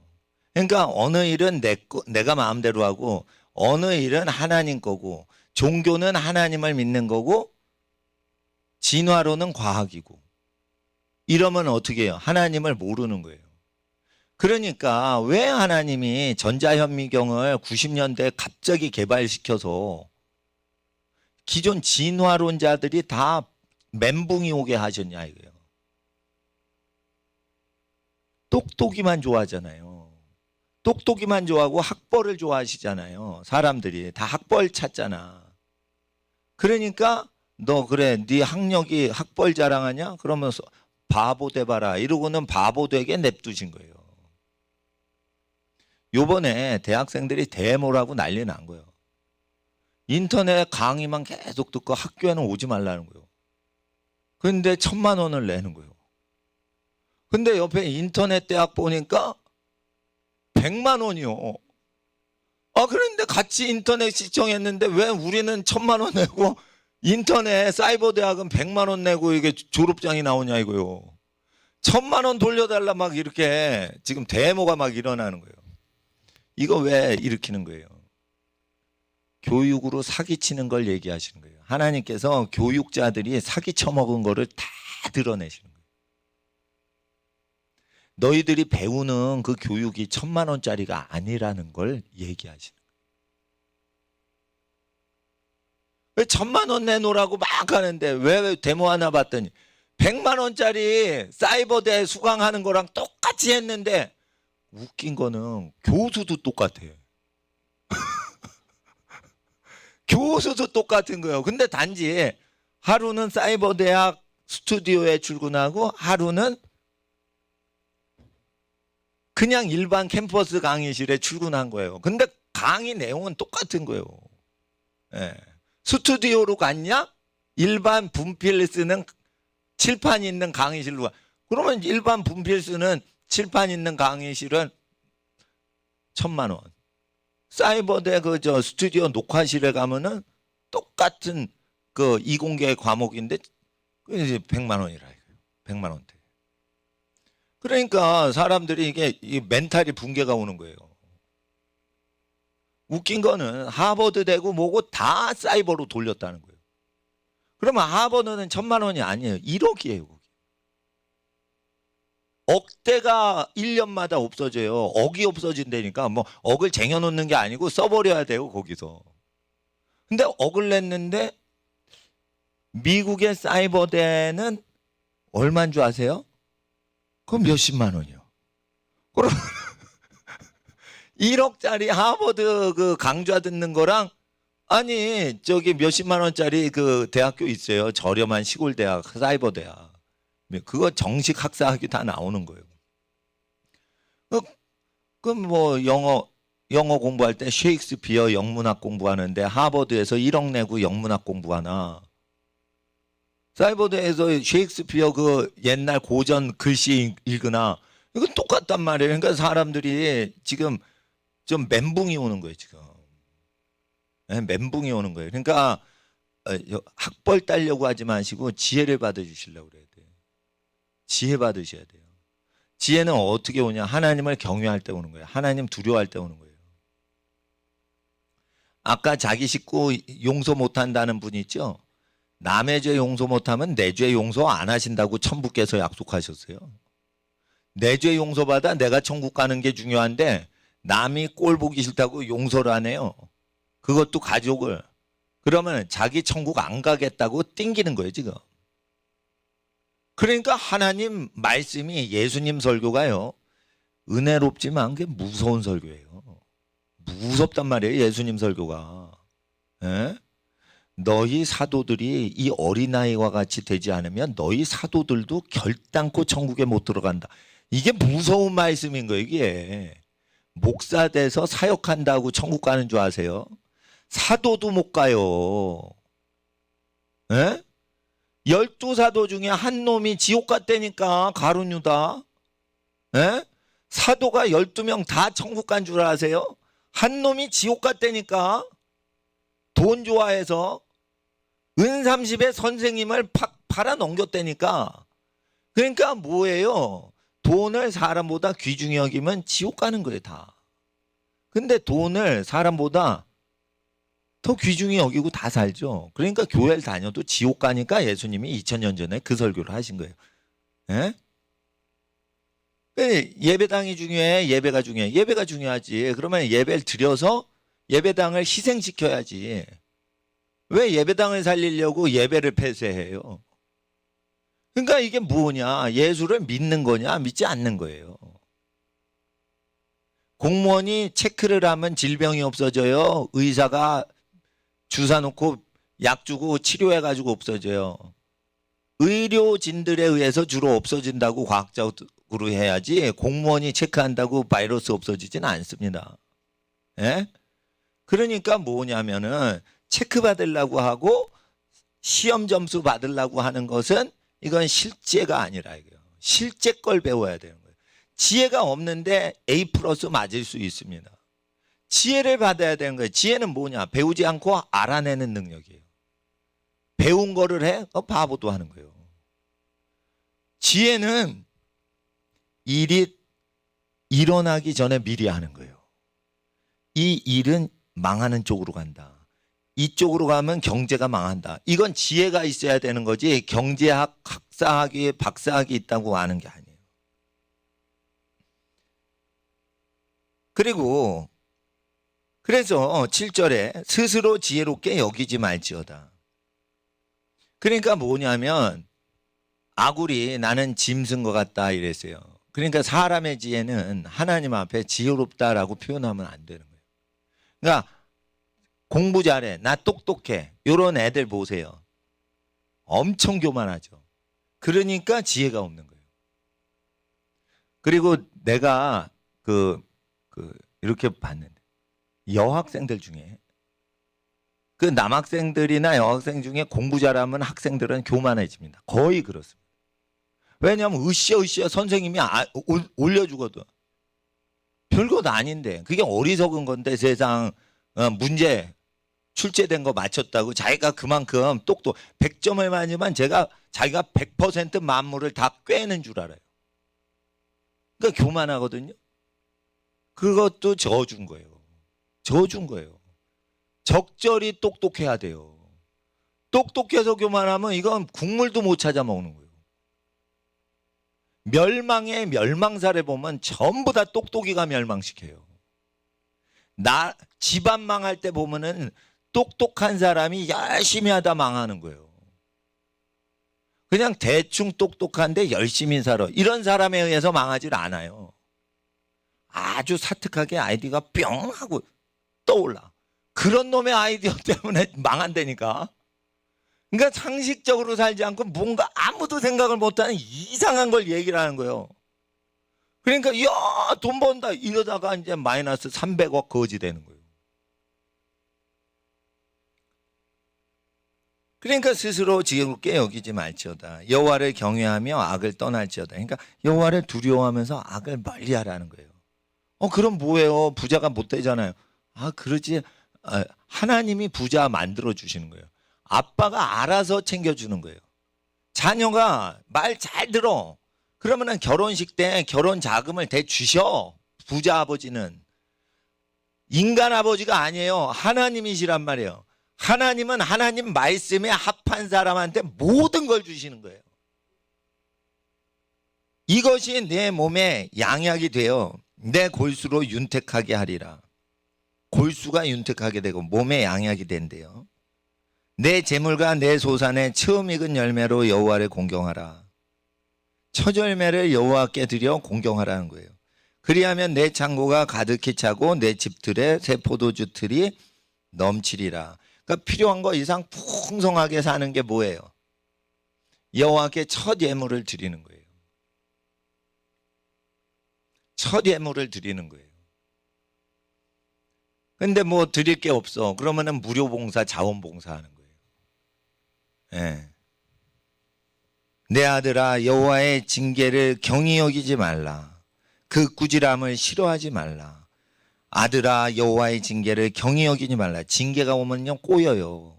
그러니까 어느 일은 내가 마음대로 하고 어느 일은 하나님 거고 종교는 하나님을 믿는 거고 진화론은 과학이고 이러면 어떻게 해요? 하나님을 모르는 거예요. 그러니까 왜 하나님이 전자현미경을 90년대에 갑자기 개발시켜서 기존 진화론자들이 다 멘붕이 오게 하셨냐 이거예요. 똑똑이만 좋아하잖아요. 똑똑이만 좋아하고 학벌을 좋아하시잖아요. 사람들이 다 학벌 찾잖아. 그러니까 너 그래 네 학력이 학벌 자랑하냐? 그러면서 바보 돼봐라 이러고는 바보 되게 냅두신 거예요. 요번에 대학생들이 데모라고 난리 난 거예요. 인터넷 강의만 계속 듣고 학교에는 오지 말라는 거예요. 그런데 1,000만 원을 내는 거예요. 근데 옆에 인터넷 대학 보니까 100만 원이요. 아, 그런데 같이 인터넷 시청했는데 왜 우리는 1,000만 원 내고 인터넷 사이버 대학은 100만 원 내고 이게 졸업장이 나오냐 이거요. 1,000만 원 돌려달라 막 이렇게 지금 데모가 막 일어나는 거예요. 이거 왜 일으키는 거예요? 교육으로 사기치는 걸 얘기하시는 거예요. 하나님께서 교육자들이 사기 쳐먹은 거를 다 드러내시는 거예요. 너희들이 배우는 그 교육이 1,000만 원짜리가 아니라는 걸 얘기하시는 거예요. 왜 1,000만 원 내놓으라고 막 하는데 왜 데모 하나 봤더니 100만 원짜리 사이버대 수강하는 거랑 똑같이 했는데 웃긴 거는 교수도 똑같아요. 교수도 똑같은 거예요. 근데 단지 하루는 사이버대학 스튜디오에 출근하고 하루는 그냥 일반 캠퍼스 강의실에 출근한 거예요. 근데 강의 내용은 똑같은 거예요. 예. 스튜디오로 갔냐? 일반 분필 쓰는 칠판 있는 강의실로 가. 그러면 일반 분필 쓰는 칠판 있는 강의실은 1,000만 원. 사이버대 저 스튜디오 녹화실에 가면은 똑같은 그 이공계 과목인데 이제 100만 원이라 이거예요. 100만 원대. 그러니까 사람들이 이게 이 멘탈이 붕괴가 오는 거예요. 웃긴 거는 하버드 되고 뭐고 다 사이버로 돌렸다는 거예요. 그러면 하버드는 1,000만 원이 아니에요. 1억이에요. 억대가 1년마다 없어져요. 억이 없어진다니까 뭐 억을 쟁여놓는 게 아니고 써버려야 돼요. 거기서. 근데 억울했는데 미국의 사이버대는 얼마인 줄 아세요? 그럼 몇십만 원이요. 그럼 1억짜리 하버드 그 강좌 듣는 거랑 아니 저기 몇십만 원짜리 그 대학교 있어요. 저렴한 시골 대학, 사이버 대학. 그거 정식 학사학위 다 나오는 거예요. 그럼 뭐 영어 공부할 때 셰익스피어 영문학 공부하는데 하버드에서 1억 내고 영문학 공부하나? 사이버대에서 셰익스피어 그 옛날 고전 글씨 읽으나? 이거 똑같단 말이에요. 그러니까 사람들이 지금 좀 멘붕이 오는 거예요, 지금. 네, 멘붕이 오는 거예요. 그러니까 학벌 따려고 하지 마시고 지혜를 받아주시려고 그래야 돼요. 지혜 받으셔야 돼요. 지혜는 어떻게 오냐? 하나님을 경외할 때 오는 거예요. 하나님 두려워할 때 오는 거예요. 아까 자기 식구 용서 못한다는 분 있죠? 남의 죄 용서 못하면 내 죄 용서 안 하신다고 천부께서 약속하셨어요. 내 죄 용서받아 내가 천국 가는 게 중요한데 남이 꼴 보기 싫다고 용서를 안 해요. 그것도 가족을. 그러면 자기 천국 안 가겠다고 띵기는 거예요, 지금. 그러니까 하나님 말씀이 예수님 설교가요. 은혜롭지만 그게 무서운 설교예요. 무섭단 말이에요, 예수님 설교가. 에? 너희 사도들이 이 어린아이와 같이 되지 않으면 너희 사도들도 결단코 천국에 못 들어간다. 이게 무서운 말씀인 거예요, 이게. 목사 돼서 사역한다고 천국 가는 줄 아세요? 사도도 못 가요. 에? 12사도 중에 한 놈이 지옥 갔다니까, 가룟 유다. 에? 사도가 12명 다 천국 간 줄 아세요? 한 놈이 지옥 갔다니까. 돈 좋아해서 은 30에 선생님을 팔아 넘겼다니까. 그러니까 뭐예요? 돈을 사람보다 귀중히 여기면 지옥 가는 거예요, 다. 근데 돈을 사람보다 더 귀중히 여기고 다 살죠. 그러니까 교회를 다녀도 지옥 가니까 예수님이 2000년 전에 그 설교를 하신 거예요. 예? 예배당이 중요해? 예배가 중요해? 예배가 중요하지. 그러면 예배를 드려서 예배당을 희생시켜야지. 왜 예배당을 살리려고 예배를 폐쇄해요? 그러니까 이게 뭐냐? 예수를 믿는 거냐? 믿지 않는 거예요. 공무원이 체크를 하면 질병이 없어져요. 의사가 주사 놓고 약 주고 치료해가지고 없어져요. 의료진들에 의해서 주로 없어진다고 과학적으로 해야지 공무원이 체크한다고 바이러스 없어지지는 않습니다. 예? 그러니까 뭐냐면은 체크 받으려고 하고 시험 점수 받으려고 하는 것은 이건 실제가 아니라 이거예요. 실제 걸 배워야 되는 거예요. 지혜가 없는데 A 플러스 맞을 수 있습니다. 지혜를 받아야 되는 거예요. 지혜는 뭐냐? 배우지 않고 알아내는 능력이에요. 배운 거를 해? 바보도 하는 거예요. 지혜는 일이 일어나기 전에 미리 하는 거예요. 이 일은 망하는 쪽으로 간다. 이쪽으로 가면 경제가 망한다. 이건 지혜가 있어야 되는 거지 경제학, 학사학위, 박사학위 있다고 아는 게 아니에요. 그리고 그래서 7절에 스스로 지혜롭게 여기지 말지어다. 그러니까 뭐냐면 아굴이 나는 짐승 것 같다 이랬어요. 그러니까 사람의 지혜는 하나님 앞에 지혜롭다라고 표현하면 안 되는 거예요. 그러니까 공부 잘해, 나 똑똑해, 이런 애들 보세요. 엄청 교만하죠. 그러니까 지혜가 없는 거예요. 그리고 내가 이렇게 봤는데 여학생들 중에 그 남학생들이나 여학생 중에 공부 잘하면 학생들은 교만해집니다. 거의 그렇습니다. 왜냐하면 으쌰으쌰 선생님이 올려주거든. 별것 아닌데 그게 어리석은 건데 세상 문제 출제된 거 맞췄다고 자기가 그만큼 똑똑 100점을 맞으면 자기가 100% 만물을 다 꿰는 줄 알아요. 그러니까 교만하거든요. 그것도 저주인 거예요. 저주인 거예요. 적절히 똑똑해야 돼요. 똑똑해서 교만하면 이건 국물도 못 찾아 먹는 거예요. 멸망의 멸망사를 보면 전부 다 똑똑이가 멸망시켜요. 집안 망할 때 보면은 똑똑한 사람이 열심히 하다 망하는 거예요. 그냥 대충 똑똑한데 열심히 살아. 이런 사람에 의해서 망하질 않아요. 아주 사특하게 아이디어가 뿅 하고 떠올라. 그런 놈의 아이디어 때문에 망한다니까. 그러니까 상식적으로 살지 않고 뭔가 아무도 생각을 못하는 이상한 걸 얘기를 하는 거예요. 그러니까 야, 돈 번다 이러다가 이제 마이너스 300억 거지 되는 거예요. 그러니까 스스로 지혜롭게 여기지 말지어다. 여호와를 경외하며 악을 떠날지어다. 그러니까 여호와를 두려워하면서 악을 멀리하라는 거예요. 그럼 뭐예요? 부자가 못 되잖아요. 그러지. 하나님이 부자 만들어 주시는 거예요. 아빠가 알아서 챙겨주는 거예요. 자녀가 말 잘 들어. 그러면은 결혼식 때 결혼 자금을 대주셔. 부자 아버지는. 인간 아버지가 아니에요. 하나님이시란 말이에요. 하나님은 하나님 말씀에 합한 사람한테 모든 걸 주시는 거예요. 이것이 내 몸에 양약이 되어 내 골수로 윤택하게 하리라. 골수가 윤택하게 되고 몸에 양약이 된대요. 내 재물과 내 소산의 처음 익은 열매로 여호와를 공경하라. 첫 열매를 여호와께 드려 공경하라는 거예요. 그리하면 내 창고가 가득히 차고 내 집들의 새 포도주 틀이 넘치리라. 그러니까 필요한 거 이상 풍성하게 사는 게 뭐예요? 여호와께 첫 예물을 드리는 거예요. 첫 예물을 드리는 거예요. 근데 뭐 드릴 게 없어. 그러면은 무료 봉사, 자원봉사 하는 거예요. 예. 내 아들아, 여호와의 징계를 경히 여기지 말라. 그 꾸지람을 싫어하지 말라. 아들아, 여호와의 징계를 경히 여기지 말라. 징계가 오면요 꼬여요.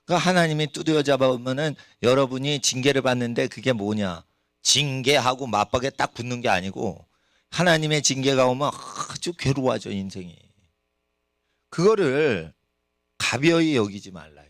그러니까 하나님이 두드려 잡아오면은 여러분이 징계를 받는데 그게 뭐냐? 징계하고 맞박에 딱 붙는 게 아니고 하나님의 징계가 오면 아주 괴로워져 인생이. 그거를 가벼이 여기지 말라.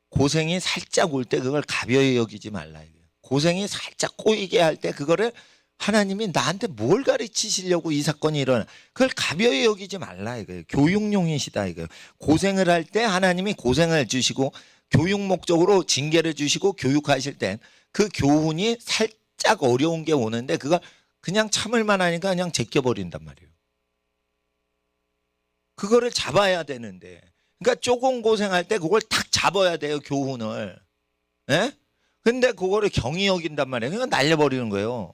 고생이 살짝 올 때 그걸 가벼이 여기지 말라. 고생이 살짝 꼬이게 할 때 그거를 하나님이 나한테 뭘 가르치시려고 이 사건이 일어나. 그걸 가벼이 여기지 말라 이거예요. 교육용이시다 이거예요. 고생을 할 때 하나님이 고생을 주시고 교육 목적으로 징계를 주시고 교육하실 땐 그 교훈이 살짝 어려운 게 오는데 그걸 그냥 참을만 하니까 그냥 제껴버린단 말이에요. 그거를 잡아야 되는데 그러니까 조금 고생할 때 그걸 탁 잡아야 돼요. 교훈을. 예? 근데 그거를 경히 여긴단 말이에요. 그러니까 날려버리는 거예요.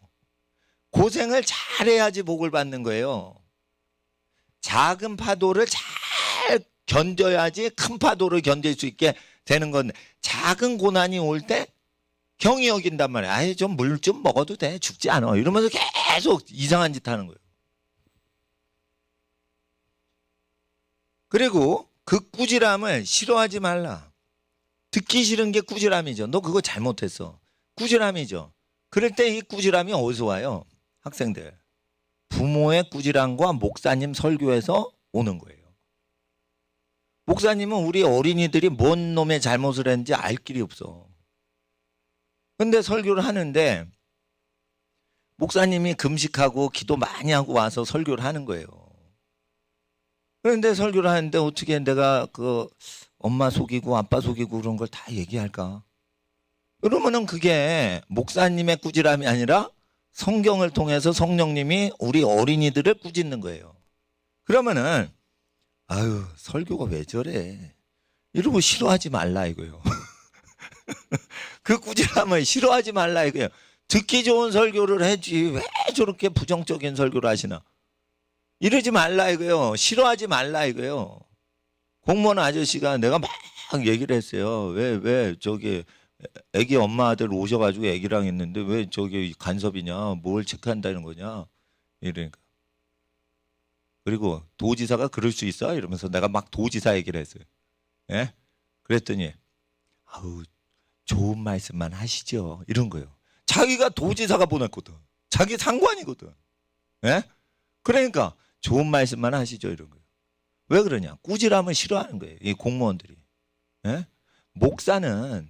고생을 잘해야지 복을 받는 거예요. 작은 파도를 잘 견뎌야지 큰 파도를 견딜 수 있게 되는 건데 작은 고난이 올 때 경히 여긴단 말이에요. 아예 좀 물 좀 먹어도 돼. 죽지 않아. 이러면서 계속 이상한 짓 하는 거예요. 그리고 그 꾸지람을 싫어하지 말라. 듣기 싫은 게 꾸지람이죠. 너 그거 잘못했어. 꾸지람이죠. 그럴 때 이 꾸지람이 어디서 와요? 학생들. 부모의 꾸지람과 목사님 설교에서 오는 거예요. 목사님은 우리 어린이들이 뭔 놈의 잘못을 했는지 알 길이 없어. 근데 설교를 하는데 목사님이 금식하고 기도 많이 하고 와서 설교를 하는 거예요. 그런데 설교를 하는데 어떻게 내가 그 엄마 속이고 아빠 속이고 그런 걸 다 얘기할까? 그러면은 그게 목사님의 꾸지람이 아니라 성경을 통해서 성령님이 우리 어린이들을 꾸짖는 거예요. 그러면은 아유 설교가 왜 저래? 이러고 싫어하지 말라 이거예요. 그 꾸지람을 싫어하지 말라 이거예요. 듣기 좋은 설교를 해지 왜 저렇게 부정적인 설교를 하시나? 이러지 말라 이거예요. 싫어하지 말라 이거예요. 공무원 아저씨가 내가 막 얘기를 했어요. 왜 저기 애기 엄마 아들 오셔가지고 애기랑 있는데 왜 저기 간섭이냐? 뭘 체크한다는 거냐? 이러니까. 그리고 도지사가 그럴 수 있어? 이러면서 내가 막 도지사 얘기를 했어요. 예? 그랬더니 아우 좋은 말씀만 하시죠. 이런 거예요. 자기가 도지사가 보냈거든. 자기 상관이거든. 예? 그러니까 좋은 말씀만 하시죠. 이런 거예요. 왜 그러냐? 꾸지람을 싫어하는 거예요. 이 공무원들이. 예? 목사는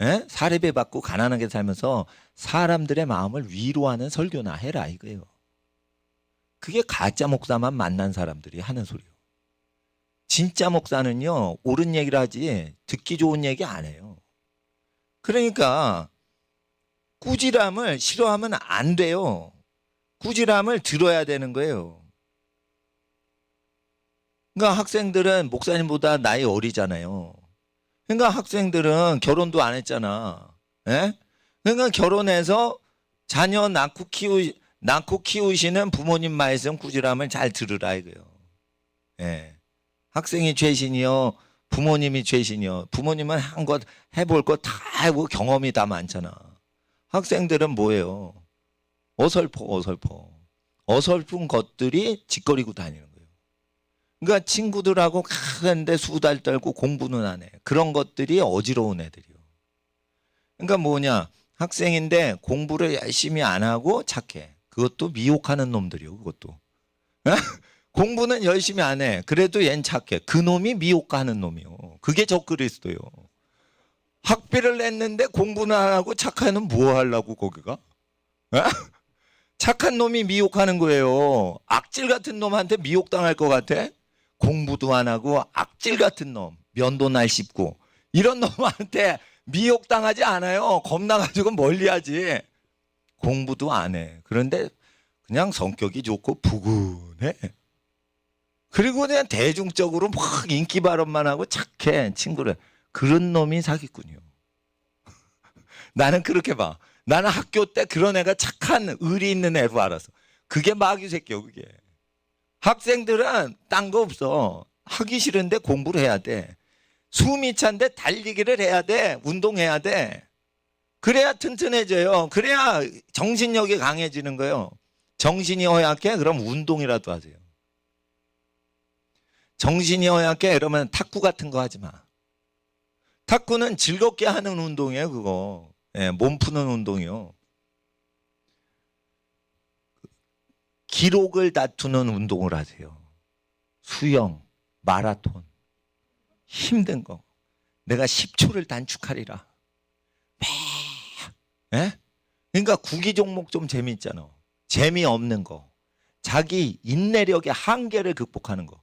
예? 사례배 받고 가난하게 살면서 사람들의 마음을 위로하는 설교나 해라 이거예요. 그게 가짜 목사만 만난 사람들이 하는 소리예요. 진짜 목사는요, 옳은 얘기를 하지 듣기 좋은 얘기 안 해요. 그러니까 꾸지람을 싫어하면 안 돼요. 꾸지람을 들어야 되는 거예요. 그러니까 학생들은 목사님보다 나이 어리잖아요. 그러니까 학생들은 결혼도 안 했잖아. 예? 그러니까 결혼해서 자녀 낳고 키우시는 부모님 말씀 꾸지람을 잘 들으라 이거요. 예. 학생이 죄신이요, 부모님이 죄신이요. 부모님은 한 것 해볼 거 다 하고 경험이 다 많잖아. 학생들은 뭐예요? 어설픈 것들이 짓거리고 다니는 거예요. 그러니까 친구들하고 가는데 수달 떨고 공부는 안 해. 그런 것들이 어지러운 애들이요. 그러니까 뭐냐? 학생인데 공부를 열심히 안 하고 착해. 그것도 미혹하는 놈들이요. 그것도. 공부는 열심히 안 해. 그래도 얜 착해. 그 놈이 미혹하는 놈이요. 그게 적그리스도요. 학비를 냈는데 공부는 안 하고 착한 놈 뭐 하려고 거기가? 착한 놈이 미혹하는 거예요. 악질 같은 놈한테 미혹당할 것 같아? 공부도 안 하고 악질 같은 놈, 면도 날 씹고 이런 놈한테 미혹당하지 않아요. 겁나가지고 멀리하지. 공부도 안 해. 그런데 그냥 성격이 좋고 부근해. 그리고 그냥 대중적으로 막 인기 발언만 하고 착해 친구를. 그런 놈이 사기꾼이요. 나는 그렇게 봐. 나는 학교 때 그런 애가 착한 의리 있는 애로 알았어. 그게 마귀 새끼요. 그게. 학생들은 딴 거 없어. 하기 싫은데 공부를 해야 돼. 숨이 찬데 달리기를 해야 돼. 운동해야 돼. 그래야 튼튼해져요. 그래야 정신력이 강해지는 거예요. 정신이 허약해? 그럼 운동이라도 하세요. 정신이 허약해? 그러면 탁구 같은 거 하지 마. 탁구는 즐겁게 하는 운동이에요. 그거. 예, 몸 푸는 운동이요. 기록을 다투는 운동을 하세요. 수영, 마라톤. 힘든 거. 내가 10초를 단축하리라. 예? 그러니까 구기 종목 좀 재미있잖아. 재미없는 거. 자기 인내력의 한계를 극복하는 거.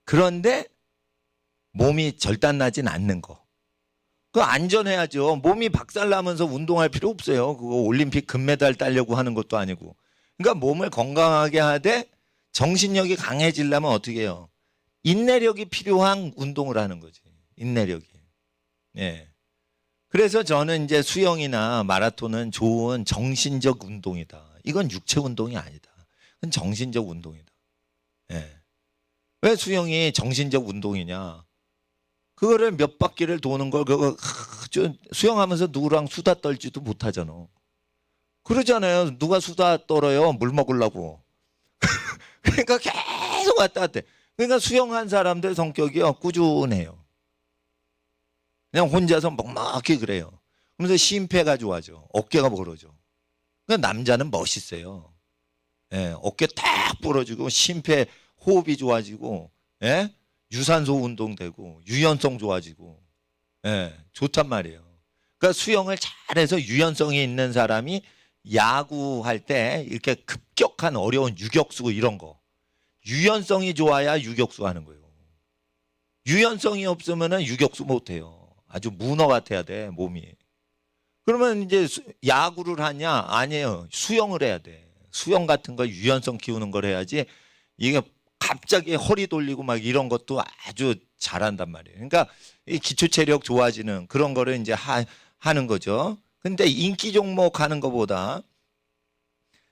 그런데 몸이 절단나진 않는 거. 그거 안전해야죠. 몸이 박살나면서 운동할 필요 없어요. 그거 올림픽 금메달 따려고 하는 것도 아니고. 그러니까 몸을 건강하게 하되 정신력이 강해지려면 어떻게 해요? 인내력이 필요한 운동을 하는 거지. 인내력이. 예. 그래서 저는 이제 수영이나 마라톤은 좋은 정신적 운동이다. 이건 육체 운동이 아니다. 그건 정신적 운동이다. 예. 왜 수영이 정신적 운동이냐? 그거를 몇 바퀴를 도는 걸 그거 수영하면서 누구랑 수다 떨지도 못하잖아. 그러잖아요. 누가 수다 떨어요? 물 먹으려고. 그러니까 계속 왔다 갔다 해. 그러니까 수영한 사람들 성격이요 꾸준해요. 그냥 혼자서 먹먹히 그래요. 그러면서 심폐가 좋아져. 어깨가 벌어져. 그러니까 남자는 멋있어요. 예, 어깨 탁 부러지고 심폐 호흡이 좋아지고, 예? 유산소 운동되고 유연성 좋아지고, 예, 좋단 말이에요. 그러니까 수영을 잘해서 유연성이 있는 사람이 야구할 때 이렇게 급격한 어려운 유격수 이런 거 유연성이 좋아야 유격수 하는 거예요. 유연성이 없으면은 유격수 못 해요. 아주 문어 같아야 돼 몸이. 그러면 이제 야구를 하냐? 아니에요. 수영을 해야 돼. 수영 같은 거 유연성 키우는 걸 해야지. 이게 갑자기 허리 돌리고 막 이런 것도 아주 잘한단 말이에요. 그러니까 이 기초 체력 좋아지는 그런 거를 이제 하는 거죠. 근데 인기 종목 하는 것보다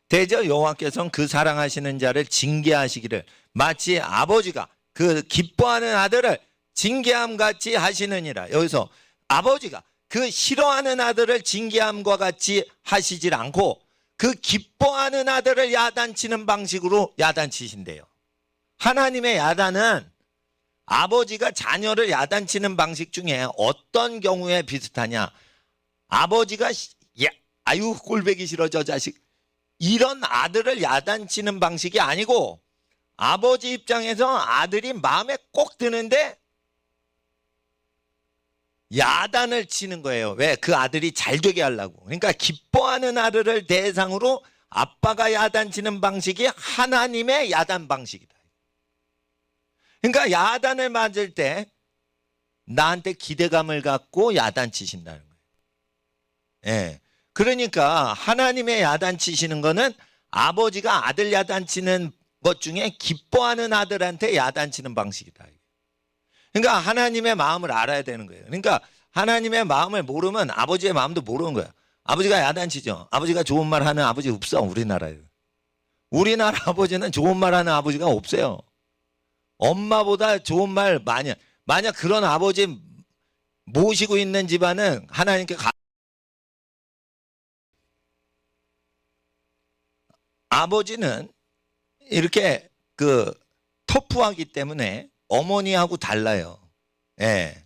대저 여호와께서는 그 사랑하시는 자를 징계하시기를 마치 아버지가 그 기뻐하는 아들을 징계함 같이 하시느니라. 여기서 아버지가 그 싫어하는 아들을 징계함과 같이 하시질 않고 그 기뻐하는 아들을 야단치는 방식으로 야단치신대요. 하나님의 야단은 아버지가 자녀를 야단치는 방식 중에 어떤 경우에 비슷하냐? 아버지가 아유 꼴보기 싫어 저 자식 이런 아들을 야단치는 방식이 아니고 아버지 입장에서 아들이 마음에 꼭 드는데 야단을 치는 거예요. 왜? 그 아들이 잘 되게 하려고. 그러니까 기뻐하는 아들을 대상으로 아빠가 야단치는 방식이 하나님의 야단 방식이다. 그러니까 야단을 맞을 때 나한테 기대감을 갖고 야단치신다는 거예요. 예. 그러니까 하나님의 야단치시는 거는 아버지가 아들 야단치는 것 중에 기뻐하는 아들한테 야단치는 방식이다. 그러니까 하나님의 마음을 알아야 되는 거예요. 그러니까 하나님의 마음을 모르면 아버지의 마음도 모르는 거야. 아버지가 야단치죠. 아버지가 좋은 말 하는 아버지 없어, 우리나라에. 우리나라 아버지는 좋은 말 하는 아버지가 없어요. 엄마보다 좋은 말 많이. 만약 그런 아버지 모시고 있는 집안은 하나님께 아버지는 이렇게 터프하기 때문에 어머니하고 달라요. 예.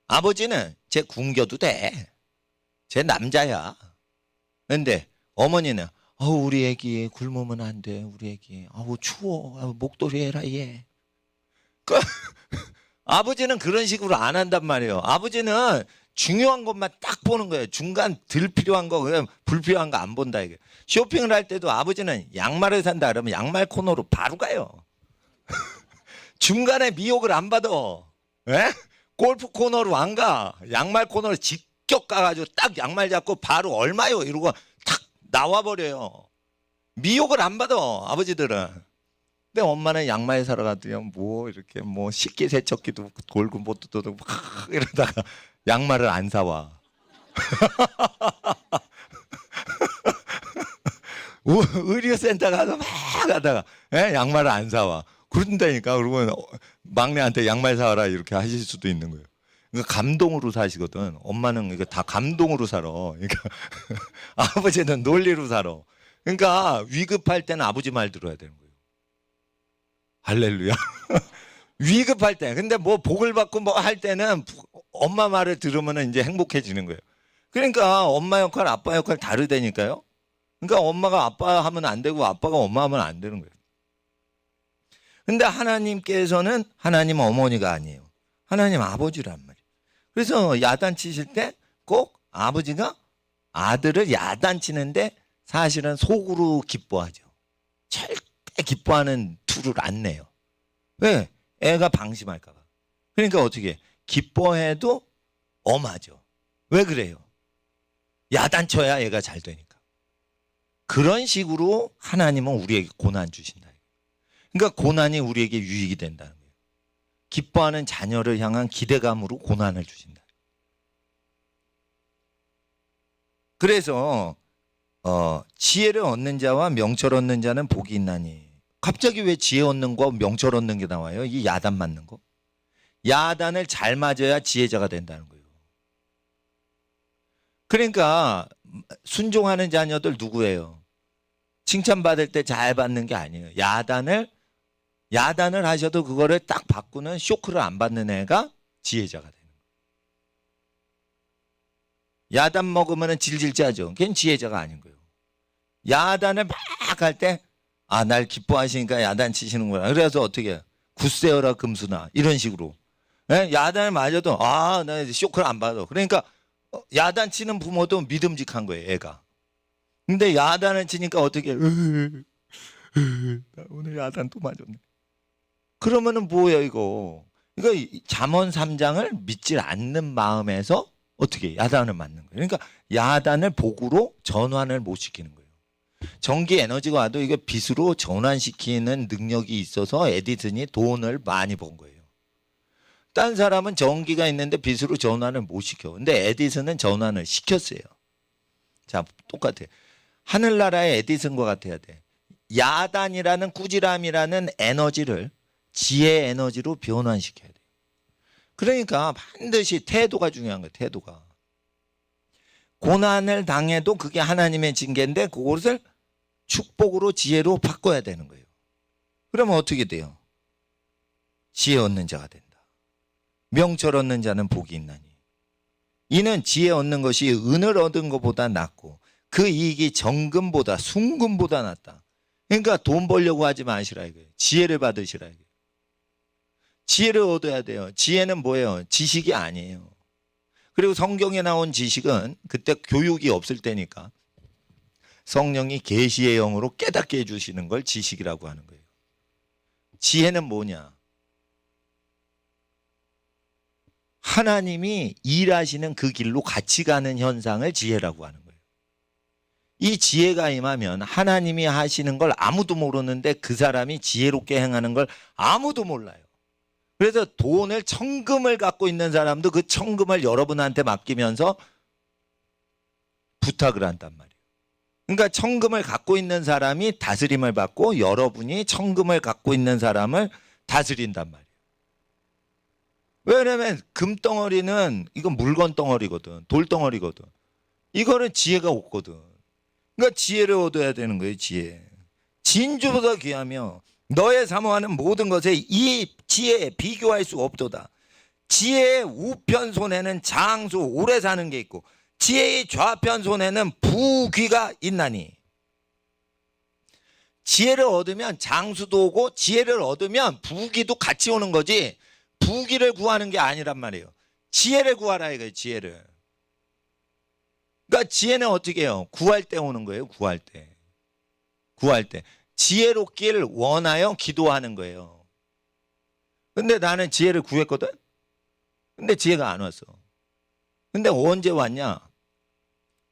아버지는 쟤 굶겨도 돼. 쟤 남자야. 근데 어머니는 우리 애기 굶으면 안 돼. 우리 애기. 추워. 목도리 해라 얘. 아버지는 그런 식으로 안 한단 말이에요. 아버지는 중요한 것만 딱 보는 거예요. 중간 덜 필요한 거, 그냥 불필요한 거 안 본다 이게. 쇼핑을 할 때도 아버지는 양말을 산다 그러면 양말 코너로 바로 가요. 중간에 미혹을 안 받아. 예? 골프 코너로 안 가. 양말 코너로 직격 가가지고 딱 양말 잡고 바로 얼마요? 이러고 탁 나와버려요. 미혹을 안 받아, 아버지들은. 근데 엄마는 양말 사러 가더니 이렇게 식기세척기도 돌고 못 뜯어도 이러다가 양말을 안 사와. 의류센터 가서 막 가다가 양말을 안 사와. 그런다니까. 그러면 막내한테 양말 사와라 이렇게 하실 수도 있는 거예요. 그러니까 감동으로 사시거든. 엄마는 이거 다 감동으로 살아. 그러니까 아버지는 논리로 살아. 그러니까 위급할 때는 아버지 말 들어야 되는 거예요. 할렐루야. 위급할 때. 근데 복을 받고 할 때는 엄마 말을 들으면 이제 행복해지는 거예요. 그러니까 엄마 역할, 아빠 역할 다르다니까요. 그러니까 엄마가 아빠 하면 안 되고 아빠가 엄마 하면 안 되는 거예요. 근데 하나님께서는 하나님 어머니가 아니에요. 하나님 아버지란 말이에요. 그래서 야단치실 때 꼭 아버지가 아들을 야단치는데 사실은 속으로 기뻐하죠. 절대 기뻐하는 투를 안 내요. 왜? 애가 방심할까 봐. 그러니까 어떻게 기뻐해도 엄하죠. 왜 그래요? 야단쳐야 애가 잘 되니까. 그런 식으로 하나님은 우리에게 고난 주신다. 그러니까 고난이 우리에게 유익이 된다는 거예요. 기뻐하는 자녀를 향한 기대감으로 고난을 주신다. 그래서 지혜를 얻는 자와 명철 얻는 자는 복이 있나니. 갑자기 왜 지혜 얻는 거 명철 얻는 게 나와요? 이 야단 맞는 거. 야단을 잘 맞아야 지혜자가 된다는 거예요. 그러니까 순종하는 자녀들 누구예요? 칭찬받을 때 잘 받는 게 아니에요. 야단을 하셔도 그거를 딱 바꾸는 쇼크를 안 받는 애가 지혜자가 되는 거예요. 야단 먹으면 질질 짜죠. 걔는 지혜자가 아닌 거예요. 야단을 막 할 때 날 기뻐하시니까 야단 치시는구나. 그래서 어떻게 해요? 굳세어라 금수나 이런 식으로. 야단을 맞아도 나 쇼크를 안 받아. 그러니까 야단 치는 부모도 믿음직한 거예요, 애가. 근데 야단을 치니까 어떻게 나 오늘 야단 또 맞았네. 그러면은 뭐예요 이거? 이거 잠언 3장을 믿지 않는 마음에서 어떻게 야단을 맞는 거예요. 그러니까 야단을 복으로 전환을 못 시키는 거예요. 전기 에너지가 와도 이거 빛으로 전환시키는 능력이 있어서 에디슨이 돈을 많이 번 거예요. 딴 사람은 전기가 있는데 빛으로 전환을 못 시켜. 근데 에디슨은 전환을 시켰어요. 자, 똑같아요. 하늘나라의 에디슨과 같아야 돼. 야단이라는 꾸지람이라는 에너지를 지혜 에너지로 변환시켜야 돼요. 그러니까 반드시 태도가 중요한 거예요. 태도가. 고난을 당해도 그게 하나님의 징계인데 그것을 축복으로 지혜로 바꿔야 되는 거예요. 그러면 어떻게 돼요? 지혜 얻는 자가 된다. 명철 얻는 자는 복이 있나니. 이는 지혜 얻는 것이 은을 얻은 것보다 낫고 그 이익이 정금보다 순금보다 낫다. 그러니까 돈 벌려고 하지 마시라 이거예요. 지혜를 받으시라 이거예요. 지혜를 얻어야 돼요. 지혜는 뭐예요? 지식이 아니에요. 그리고 성경에 나온 지식은 그때 교육이 없을 때니까 성령이 계시의 영으로 깨닫게 해주시는 걸 지식이라고 하는 거예요. 지혜는 뭐냐? 하나님이 일하시는 그 길로 같이 가는 현상을 지혜라고 하는 거예요. 이 지혜가 임하면 하나님이 하시는 걸 아무도 모르는데 그 사람이 지혜롭게 행하는 걸 아무도 몰라요. 그래서 돈을 천금을 갖고 있는 사람도 그 천금을 여러분한테 맡기면서 부탁을 한단 말이에요. 그러니까 천금을 갖고 있는 사람이 다스림을 받고 여러분이 천금을 갖고 있는 사람을 다스린단 말이에요. 왜냐면 금덩어리는 이건 물건 덩어리거든. 돌덩어리거든. 이거는 지혜가 없거든. 그러니까 지혜를 얻어야 되는 거예요. 지혜. 진주보다 귀하며 너의 사모하는 모든 것에 이 지혜에 비교할 수 없도다. 지혜의 우편 손에는 장수 오래 사는 게 있고 지혜의 좌편 손에는 부귀가 있나니. 지혜를 얻으면 장수도 오고 지혜를 얻으면 부귀도 같이 오는 거지 부귀를 구하는 게 아니란 말이에요. 지혜를 구하라 이거예요. 지혜를. 그러니까 지혜는 어떻게 해요? 구할 때 오는 거예요. 구할 때. 구할 때. 지혜롭길 원하여 기도하는 거예요. 근데 나는 지혜를 구했거든? 근데 지혜가 안 왔어. 근데 언제 왔냐?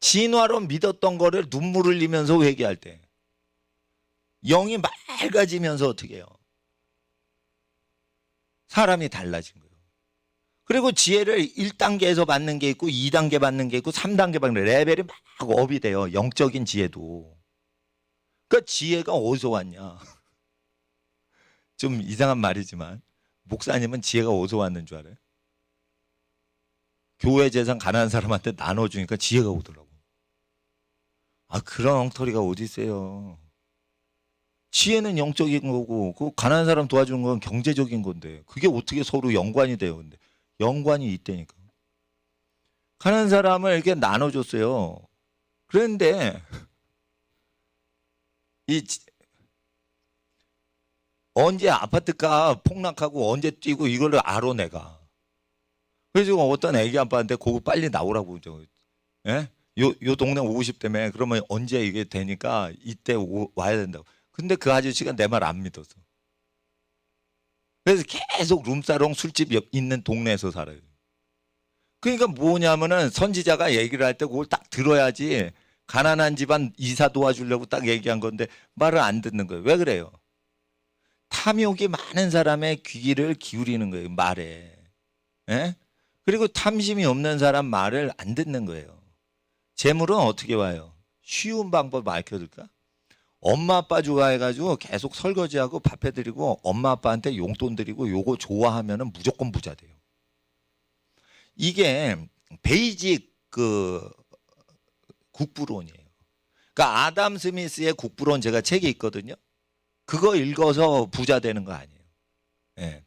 진화로 믿었던 거를 눈물 흘리면서 회개할 때. 영이 맑아지면서 어떻게 해요? 사람이 달라진 거예요. 그리고 지혜를 1단계에서 받는 게 있고 2단계 받는 게 있고 3단계 받는 게 레벨이 막 업이 돼요. 영적인 지혜도. 그러니까 지혜가 어디서 왔냐? 좀 이상한 말이지만 목사님은 지혜가 어디서 왔는 줄 알아요? 교회 재산 가난한 사람한테 나눠주니까 지혜가 오더라고. 아 그런 엉터리가 어디 있어요. 지혜는 영적인 거고 그 가난한 사람 도와주는 건 경제적인 건데 그게 어떻게 서로 연관이 돼요. 근데 연관이 있다니까. 가난한 사람을 이렇게 나눠줬어요. 그런데 언제 아파트가 폭락하고 언제 뛰고 이걸 알아 내가. 그래서 어떤 애기 아빠한테 그거 빨리 나오라고. 예? 요 동네 50대면 그러면 언제 이게 되니까 이때 와야 된다고. 근데 그 아저씨가 내 말 안 믿었어. 그래서 계속 룸사롱 술집 있는 동네에서 살아요. 그러니까 뭐냐면은 선지자가 얘기를 할 때 그걸 딱 들어야지. 가난한 집안 이사 도와주려고 딱 얘기한 건데 말을 안 듣는 거예요. 왜 그래요? 탐욕이 많은 사람의 귀를 기울이는 거예요. 말에. 예? 그리고 탐심이 없는 사람 말을 안 듣는 거예요. 재물은 어떻게 와요? 쉬운 방법 알려줄까? 엄마 아빠 좋아해가지고 계속 설거지하고 밥 해드리고 엄마 아빠한테 용돈 드리고 요거 좋아하면은 무조건 부자 돼요. 이게 베이직 국부론이에요. 그러니까 아담 스미스의 국부론 제가 책이 있거든요. 그거 읽어서 부자 되는 거 아니에요. 예.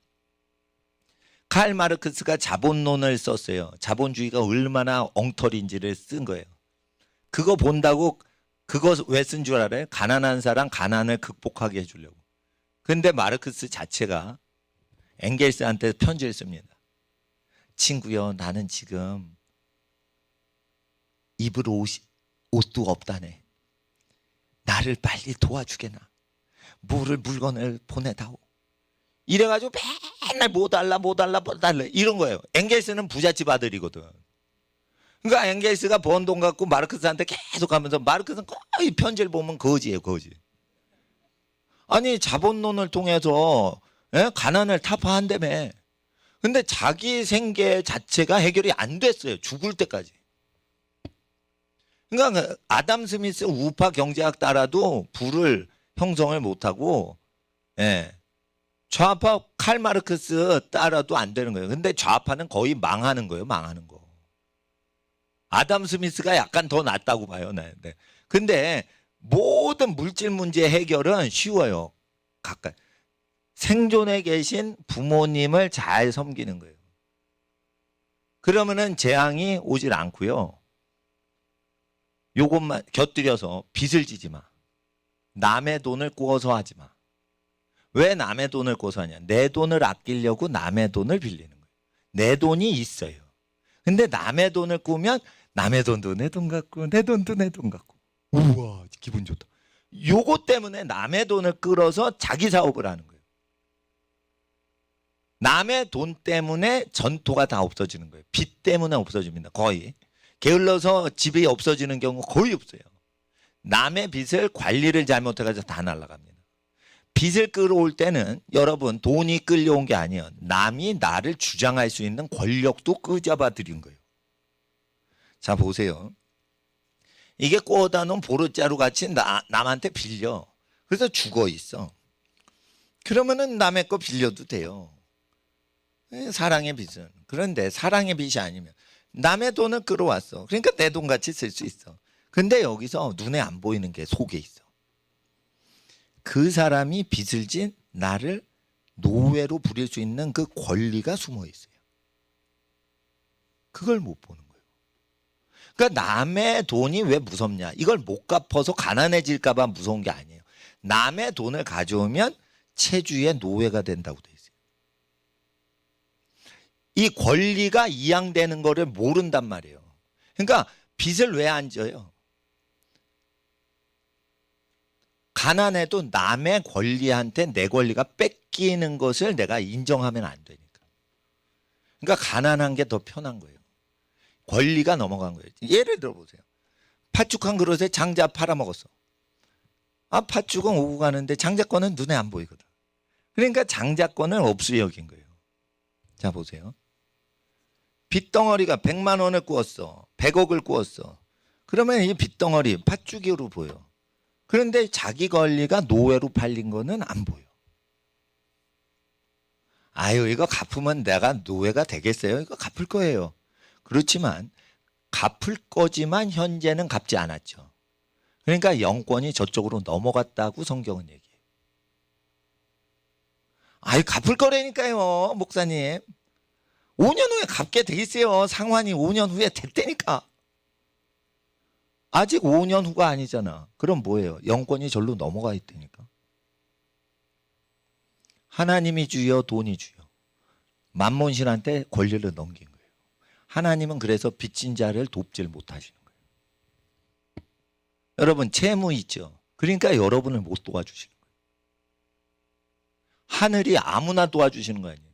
칼 마르크스가 자본론을 썼어요. 자본주의가 얼마나 엉터리인지를 쓴 거예요. 그거 본다고 그거 왜 쓴 줄 알아요? 가난한 사람 가난을 극복하게 해주려고. 근데 마르크스 자체가 엥겔스한테 편지를 씁니다. 친구여 나는 지금 입을 옷도 없다네. 나를 빨리 도와주게나. 물건을 보내다오. 이래가지고 맨날 뭐 달라 이런 거예요. 엥겔스는 부잣집 아들이거든. 그러니까 엥겔스가 번 돈 갖고 마르크스한테 계속 하면서 마르크스는 거의 편지를 보면 거지예요. 거지. 아니 자본론을 통해서 가난을 타파한다며. 근데 자기 생계 자체가 해결이 안 됐어요. 죽을 때까지. 그러니까 아담 스미스 우파 경제학 따라도 부를 형성을 못하고 좌파 칼 마르크스 따라도 안 되는 거예요. 근데 좌파는 거의 망하는 거예요. 망하는 거. 아담 스미스가 약간 더 낫다고 봐요. 네. 근데 모든 물질 문제 해결은 쉬워요. 가까이. 생존에 계신 부모님을 잘 섬기는 거예요. 그러면은 재앙이 오질 않고요. 요것만 곁들여서 빚을 지지 마. 남의 돈을 꾸어서 하지 마. 왜 남의 돈을 꾸어서 하냐? 내 돈을 아끼려고 남의 돈을 빌리는 거예요. 내 돈이 있어요. 근데 남의 돈을 꾸면 남의 돈도 내 돈 같고 내 돈도 내 돈 같고. 우와 기분 좋다. 요거 때문에 남의 돈을 끌어서 자기 사업을 하는 거예요. 남의 돈 때문에 전토가 다 없어지는 거예요. 빚 때문에 없어집니다. 거의. 게을러서 집이 없어지는 경우 거의 없어요. 남의 빚을 관리를 잘못해가지고 다 날아갑니다. 빚을 끌어올 때는 여러분 돈이 끌려온 게 아니에요. 남이 나를 주장할 수 있는 권력도 끄잡아 들인 거예요. 자 보세요. 이게 꼬다 놓은 보르자루 같이 남한테 빌려. 그래서 죽어 있어. 그러면은 남의 거 빌려도 돼요. 사랑의 빚은. 그런데 사랑의 빚이 아니면 남의 돈을 끌어왔어. 그러니까 내 돈 같이 쓸 수 있어. 근데 여기서 눈에 안 보이는 게 속에 있어. 그 사람이 빚을 진 나를 노예로 부릴 수 있는 그 권리가 숨어 있어요. 그걸 못 보는 거예요. 그러니까 남의 돈이 왜 무섭냐? 이걸 못 갚아서 가난해질까 봐 무서운 게 아니에요. 남의 돈을 가져오면 체주의 노예가 된다고 돼 있어요. 이 권리가 이양되는 거를 모른단 말이에요. 그러니까 빚을 왜 안 져요? 가난해도 남의 권리한테 내 권리가 뺏기는 것을 내가 인정하면 안 되니까. 그러니까 가난한 게 더 편한 거예요. 권리가 넘어간 거예요. 예를 들어보세요. 팥죽 한 그릇에 장자 팔아먹었어. 아, 팥죽은 오고 가는데 장자권은 눈에 안 보이거든. 그러니까 장자권을 없이 여긴 거예요. 자 보세요. 빚덩어리가 100만 원을 꾸었어. 100억을 꾸었어. 그러면 이 빚덩어리 팥죽으로 보여. 그런데 자기 권리가 노예로 팔린 거는 안 보여. 아유 이거 갚으면 내가 노예가 되겠어요? 이거 갚을 거예요. 그렇지만 갚을 거지만 현재는 갚지 않았죠. 그러니까 영권이 저쪽으로 넘어갔다고 성경은 얘기해요. 아유 갚을 거라니까요 목사님. 5년 후에 갚게 돼 있어요. 상환이 5년 후에 됐다니까. 아직 5년 후가 아니잖아. 그럼 뭐예요? 영권이 절로 넘어가 있다니까. 하나님이 주여 돈이 주여. 만몬신한테 권리를 넘긴 거예요. 하나님은 그래서 빚진 자를 돕질 못하시는 거예요. 여러분 채무 있죠. 그러니까 여러분을 못 도와주시는 거예요. 하늘이 아무나 도와주시는 거 아니에요.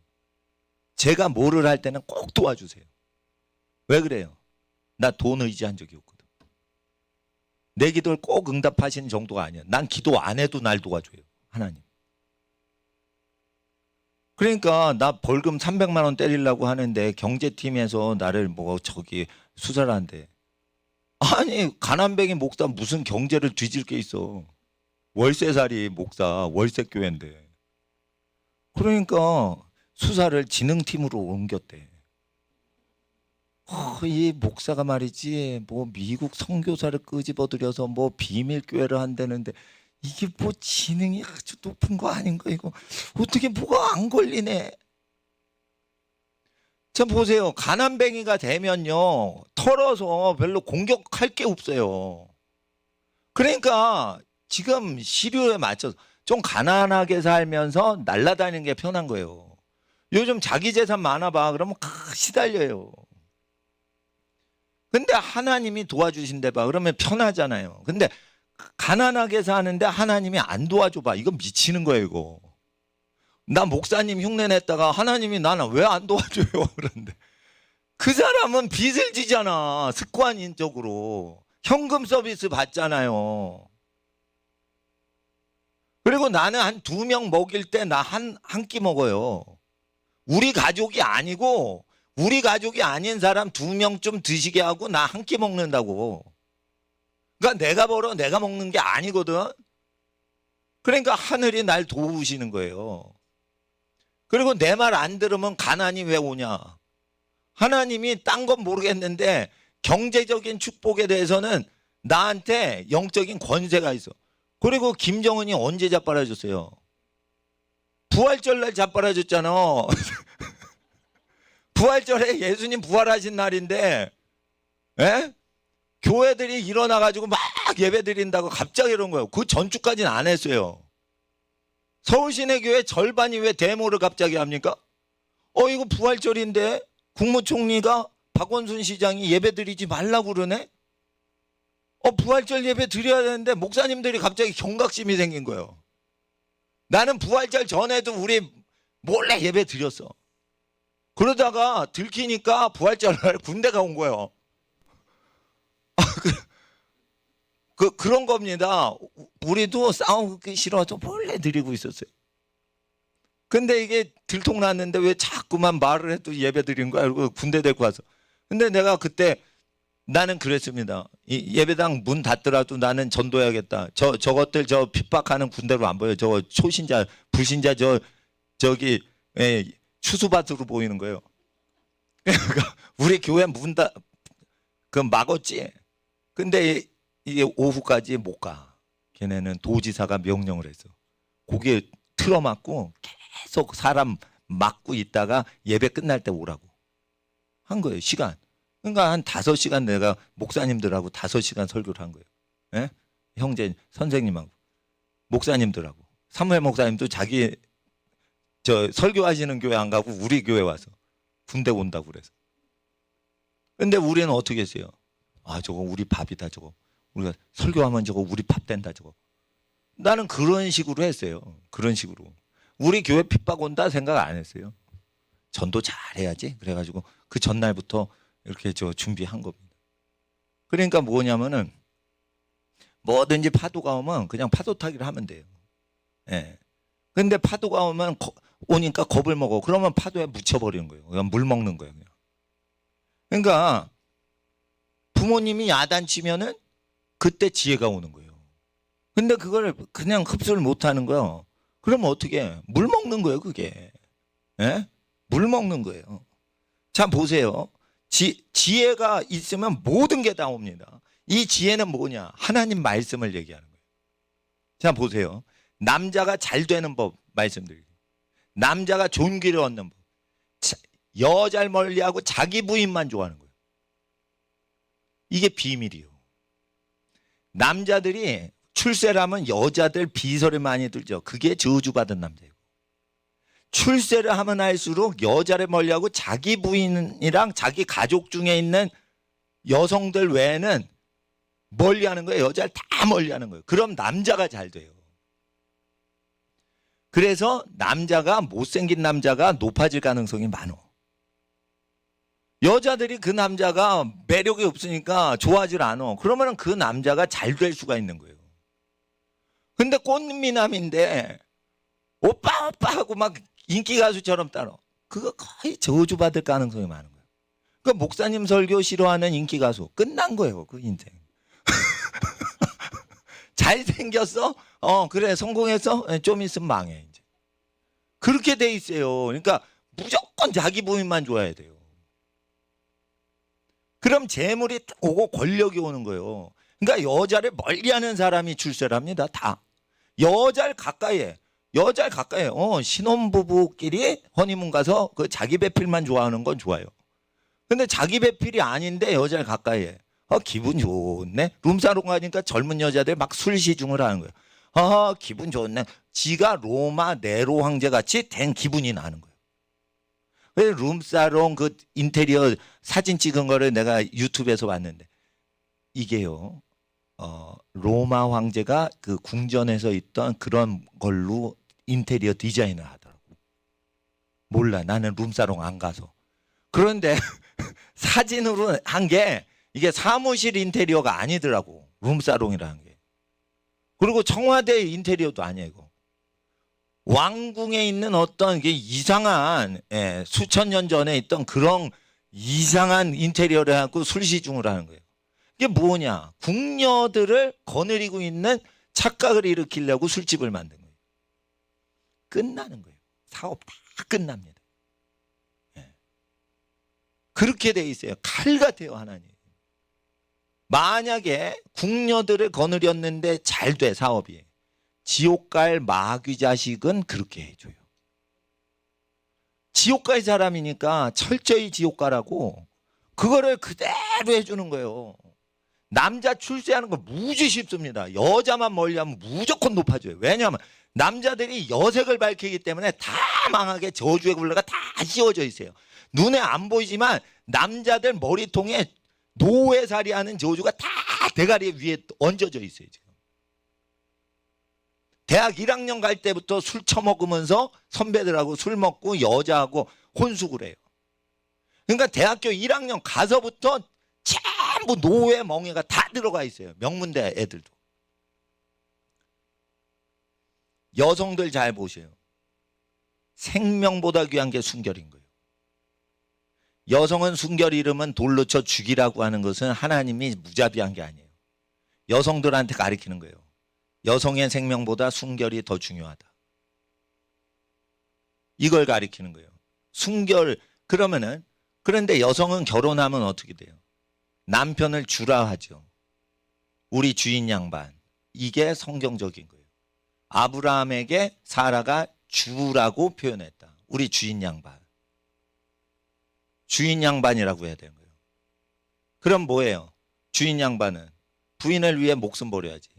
제가 뭐를 할 때는 꼭 도와주세요. 왜 그래요? 나 돈 의지한 적이 없거든. 내 기도를 꼭 응답하시는 정도가 아니야. 난 기도 안 해도 날 도와줘요. 하나님. 그러니까 나 벌금 300만 원 때리려고 하는데 경제팀에서 나를 수사를 한대. 아니 가난뱅이 목사 무슨 경제를 뒤질 게 있어. 월세살이 목사 월세교회인데. 그러니까 수사를 지능팀으로 옮겼대. 이 목사가 말이지 미국 선교사를 끄집어들여서 비밀교회를 한다는데 이게 지능이 아주 높은 거 아닌가 이거. 어떻게 뭐가 안 걸리네. 자 보세요. 가난뱅이가 되면요 털어서 별로 공격할 게 없어요. 그러니까 지금 시류에 맞춰서 좀 가난하게 살면서 날아다니는 게 편한 거예요. 요즘 자기 재산 많아봐 그러면 시달려요. 근데 하나님이 도와주신대 봐 그러면 편하잖아요. 근데 가난하게 사는데 하나님이 안 도와줘 봐. 이거 미치는 거예요 이거. 나 목사님 흉내 냈다가 하나님이 나는 왜 안 도와줘요 그런데 그 사람은 빚을 지잖아. 습관적으로 현금 서비스 받잖아요. 그리고 나는 한 2명 먹일 때 나 한 끼 먹어요. 우리 가족이 아니고 우리 가족이 아닌 사람 2명쯤 드시게 하고 나 한 끼 먹는다고. 그러니까 내가 벌어 내가 먹는 게 아니거든. 그러니까 하늘이 날 도우시는 거예요. 그리고 내 말 안 들으면 가난이 왜 오냐. 하나님이 딴 건 모르겠는데 경제적인 축복에 대해서는 나한테 영적인 권세가 있어. 그리고 김정은이 언제 자빠라졌어요? 부활절 날 자빠라졌잖아. 부활절에 예수님 부활하신 날인데 에? 교회들이 일어나가지고 막 예배 드린다고 갑자기 이런 거예요. 그 전주까지는 안 했어요. 서울시내교회 절반이 왜 데모를 갑자기 합니까? 이거 부활절인데 국무총리가 박원순 시장이 예배 드리지 말라고 그러네? 부활절 예배 드려야 되는데 목사님들이 갑자기 경각심이 생긴 거예요. 나는 부활절 전에도 우리 몰래 예배 드렸어. 그러다가 들키니까 부활절날 군대가 온 거예요. 그런 겁니다. 우리도 싸우기 싫어서 몰래 드리고 있었어요. 근데 이게 들통났는데 왜 자꾸만 말을 해도 예배 드린 거야? 그리고 군대 데리고 와서. 근데 내가 그때 나는 그랬습니다. 이 예배당 문 닫더라도 나는 전도해야겠다. 저것들 저 핍박하는 군대로 안 보여. 저 초신자, 불신자 저기 추수밭으로 보이는 거예요. 그러니까 우리 교회 그 막았지. 근데 이게 오후까지 못 가. 걔네는 도지사가 명령을 했어. 거기에 틀어막고 계속 사람 막고 있다가 예배 끝날 때 오라고 한 거예요. 시간. 그러니까 한 5시간 내가 목사님들하고 5시간 설교를 한 거예요. 예? 형제 선생님하고 목사님들하고 사무엘 목사님도 자기 저 설교하시는 교회 안 가고 우리 교회 와서 군대 온다고 그래서. 근데 우리는 어떻게 했어요? 아, 저거 우리 밥이다. 저거 우리가 설교하면 저거 우리 밥 된다. 저거. 나는 그런 식으로 했어요. 그런 식으로. 우리 교회 핍박 온다 생각 안 했어요. 전도 잘해야지. 그래가지고 그 전날부터 이렇게 저 준비한 겁니다. 그러니까 뭐냐면은 뭐든지 파도가 오면 그냥 파도 타기를 하면 돼요. 예. 근데 파도가 오니까 겁을 먹어. 그러면 파도에 묻혀버리는 거예요. 그냥 물 먹는 거예요. 그냥. 그러니까 부모님이 야단치면은 그때 지혜가 오는 거예요. 근데 그걸 그냥 흡수를 못 하는 거예요. 그러면 어떻게 해? 물 먹는 거예요, 그게. 예? 물 먹는 거예요. 자, 보세요. 지혜가 있으면 모든 게 다 옵니다. 이 지혜는 뭐냐? 하나님 말씀을 얘기하는 거예요. 자, 보세요. 남자가 잘 되는 법 말씀드릴게요. 남자가 존귀를 얻는 법. 여자를 멀리하고 자기 부인만 좋아하는 거예요. 이게 비밀이에요. 남자들이 출세를 하면 여자들 비서를 많이 들죠. 그게 저주받은 남자예요. 출세를 하면 할수록 여자를 멀리하고 자기 부인이랑 자기 가족 중에 있는 여성들 외에는 멀리하는 거예요. 여자를 다 멀리하는 거예요. 그럼 남자가 잘 돼요. 그래서 남자가 못생긴 남자가 높아질 가능성이 많아. 여자들이 그 남자가 매력이 없으니까 좋아하질 않아. 그러면 그 남자가 잘 될 수가 있는 거예요. 근데 꽃미남인데 오빠 오빠 하고 막 인기 가수처럼 따라. 그거 거의 저주받을 가능성이 많은 거예요. 그 목사님 설교 싫어하는 인기 가수 끝난 거예요. 그 인생. 잘생겼어? 그래 성공했어? 좀 있으면 망해 이제. 그렇게 돼 있어요. 그러니까 무조건 자기 부인만 좋아해야 돼요. 그럼 재물이 오고 권력이 오는 거예요. 그러니까 여자를 멀리하는 사람이 출세를 합니다. 다. 여자를 가까이 해. 여자를 가까이 해. 신혼부부끼리 허니문 가서 그 자기 배필만 좋아하는 건 좋아요. 근데 자기 배필이 아닌데 여자를 가까이 해. 기분 좋네. 룸사롱 가니까 젊은 여자들 막 술 시중을 하는 거예요. 기분 좋네. 지가 로마 네로 황제 같이 된 기분이 나는 거예요. 그래서 룸사롱 그 인테리어 사진 찍은 거를 내가 유튜브에서 봤는데 이게요. 로마 황제가 그 궁전에서 있던 그런 걸로 인테리어 디자인을 하더라고. 몰라. 나는 룸사롱 안 가서. 그런데 사진으로 한 게 이게 사무실 인테리어가 아니더라고. 룸사롱이라는 게. 그리고 청와대 인테리어도 아니야 이거. 왕궁에 있는 어떤 게 이상한 수천 년 전에 있던 그런 이상한 인테리어를 해갖고 술시중을 하는 거예요. 이게 뭐냐? 궁녀들을 거느리고 있는 착각을 일으키려고 술집을 만든 거예요. 끝나는 거예요. 사업 다 끝납니다. 그렇게 돼 있어요. 칼 같아요 하나님. 만약에 궁녀들을 거느렸는데 잘 돼 사업이. 지옥 갈 마귀 자식은 그렇게 해줘요. 지옥 갈 사람이니까 철저히 지옥 가라고 그거를 그대로 해주는 거예요. 남자 출세하는 거 무지 쉽습니다. 여자만 멀리하면 무조건 높아져요. 왜냐하면 남자들이 여색을 밝히기 때문에 다 망하게 저주의 굴레가 다 씌워져 있어요. 눈에 안 보이지만 남자들 머리통에 노회살이 하는 저주가 다 대가리 위에 얹어져 있어요. 지금. 대학 1학년 갈 때부터 술 처먹으면서 선배들하고 술 먹고 여자하고 혼숙을 해요. 그러니까 대학교 1학년 가서부터 전부 노예 멍에가 다 들어가 있어요. 명문대 애들도. 여성들 잘 보세요. 생명보다 귀한 게 순결인 거예요. 여성은 순결 잃으면 돌로 쳐 죽이라고 하는 것은 하나님이 무자비한 게 아니에요. 여성들한테 가르치는 거예요. 여성의 생명보다 순결이 더 중요하다. 이걸 가르치는 거예요. 순결. 그러면은, 그런데 여성은 결혼하면 어떻게 돼요? 남편을 주라 하죠. 우리 주인 양반. 이게 성경적인 거예요. 아브라함에게 사라가 주라고 표현했다. 우리 주인 양반. 주인 양반이라고 해야 되는 거예요. 그럼 뭐예요? 주인 양반은 부인을 위해 목숨 버려야지.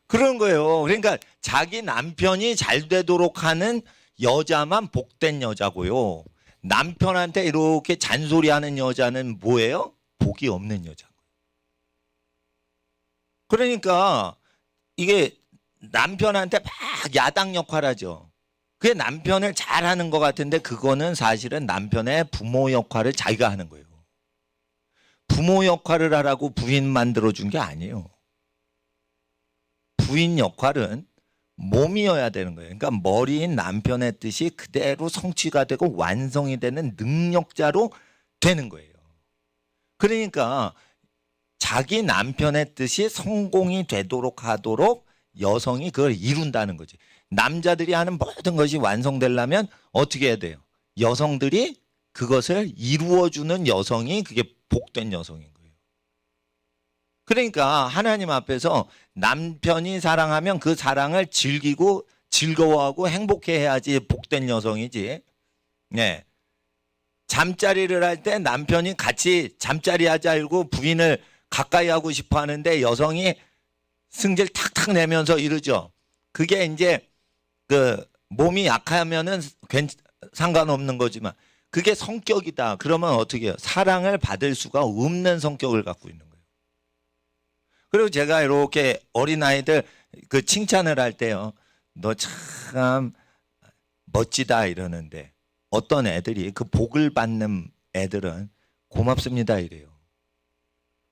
그런 거예요. 그러니까 자기 남편이 잘 되도록 하는 여자만 복된 여자고요. 남편한테 이렇게 잔소리하는 여자는 뭐예요? 복이 없는 여자고요. 그러니까 이게 남편한테 막 야당 역할 하죠. 그게 남편을 잘하는 것 같은데 그거는 사실은 남편의 부모 역할을 자기가 하는 거예요. 부모 역할을 하라고 부인 만들어준 게 아니에요. 부인 역할은 몸이어야 되는 거예요. 그러니까 머리인 남편의 뜻이 그대로 성취가 되고 완성이 되는 능력자로 되는 거예요. 그러니까 자기 남편의 뜻이 성공이 되도록 하도록 여성이 그걸 이룬다는 거지. 남자들이 하는 모든 것이 완성되려면 어떻게 해야 돼요? 여성들이 그것을 이루어주는 여성이 그게 복된 여성인 거예요. 그러니까 하나님 앞에서 남편이 사랑하면 그 사랑을 즐기고 즐거워하고 행복해 해야지 복된 여성이지. 네. 잠자리를 할 때 남편이 같이 잠자리 하자 이러고 부인을 가까이 하고 싶어 하는데 여성이 승질 탁탁 내면서 이러죠. 그게 이제 그 몸이 약하면은 상관없는 거지만 그게 성격이다. 그러면 어떻게 해요? 사랑을 받을 수가 없는 성격을 갖고 있는 거예요. 그리고 제가 이렇게 어린아이들 그 칭찬을 할 때요. 너 참 멋지다 이러는데 어떤 애들이 그 복을 받는 애들은 고맙습니다 이래요.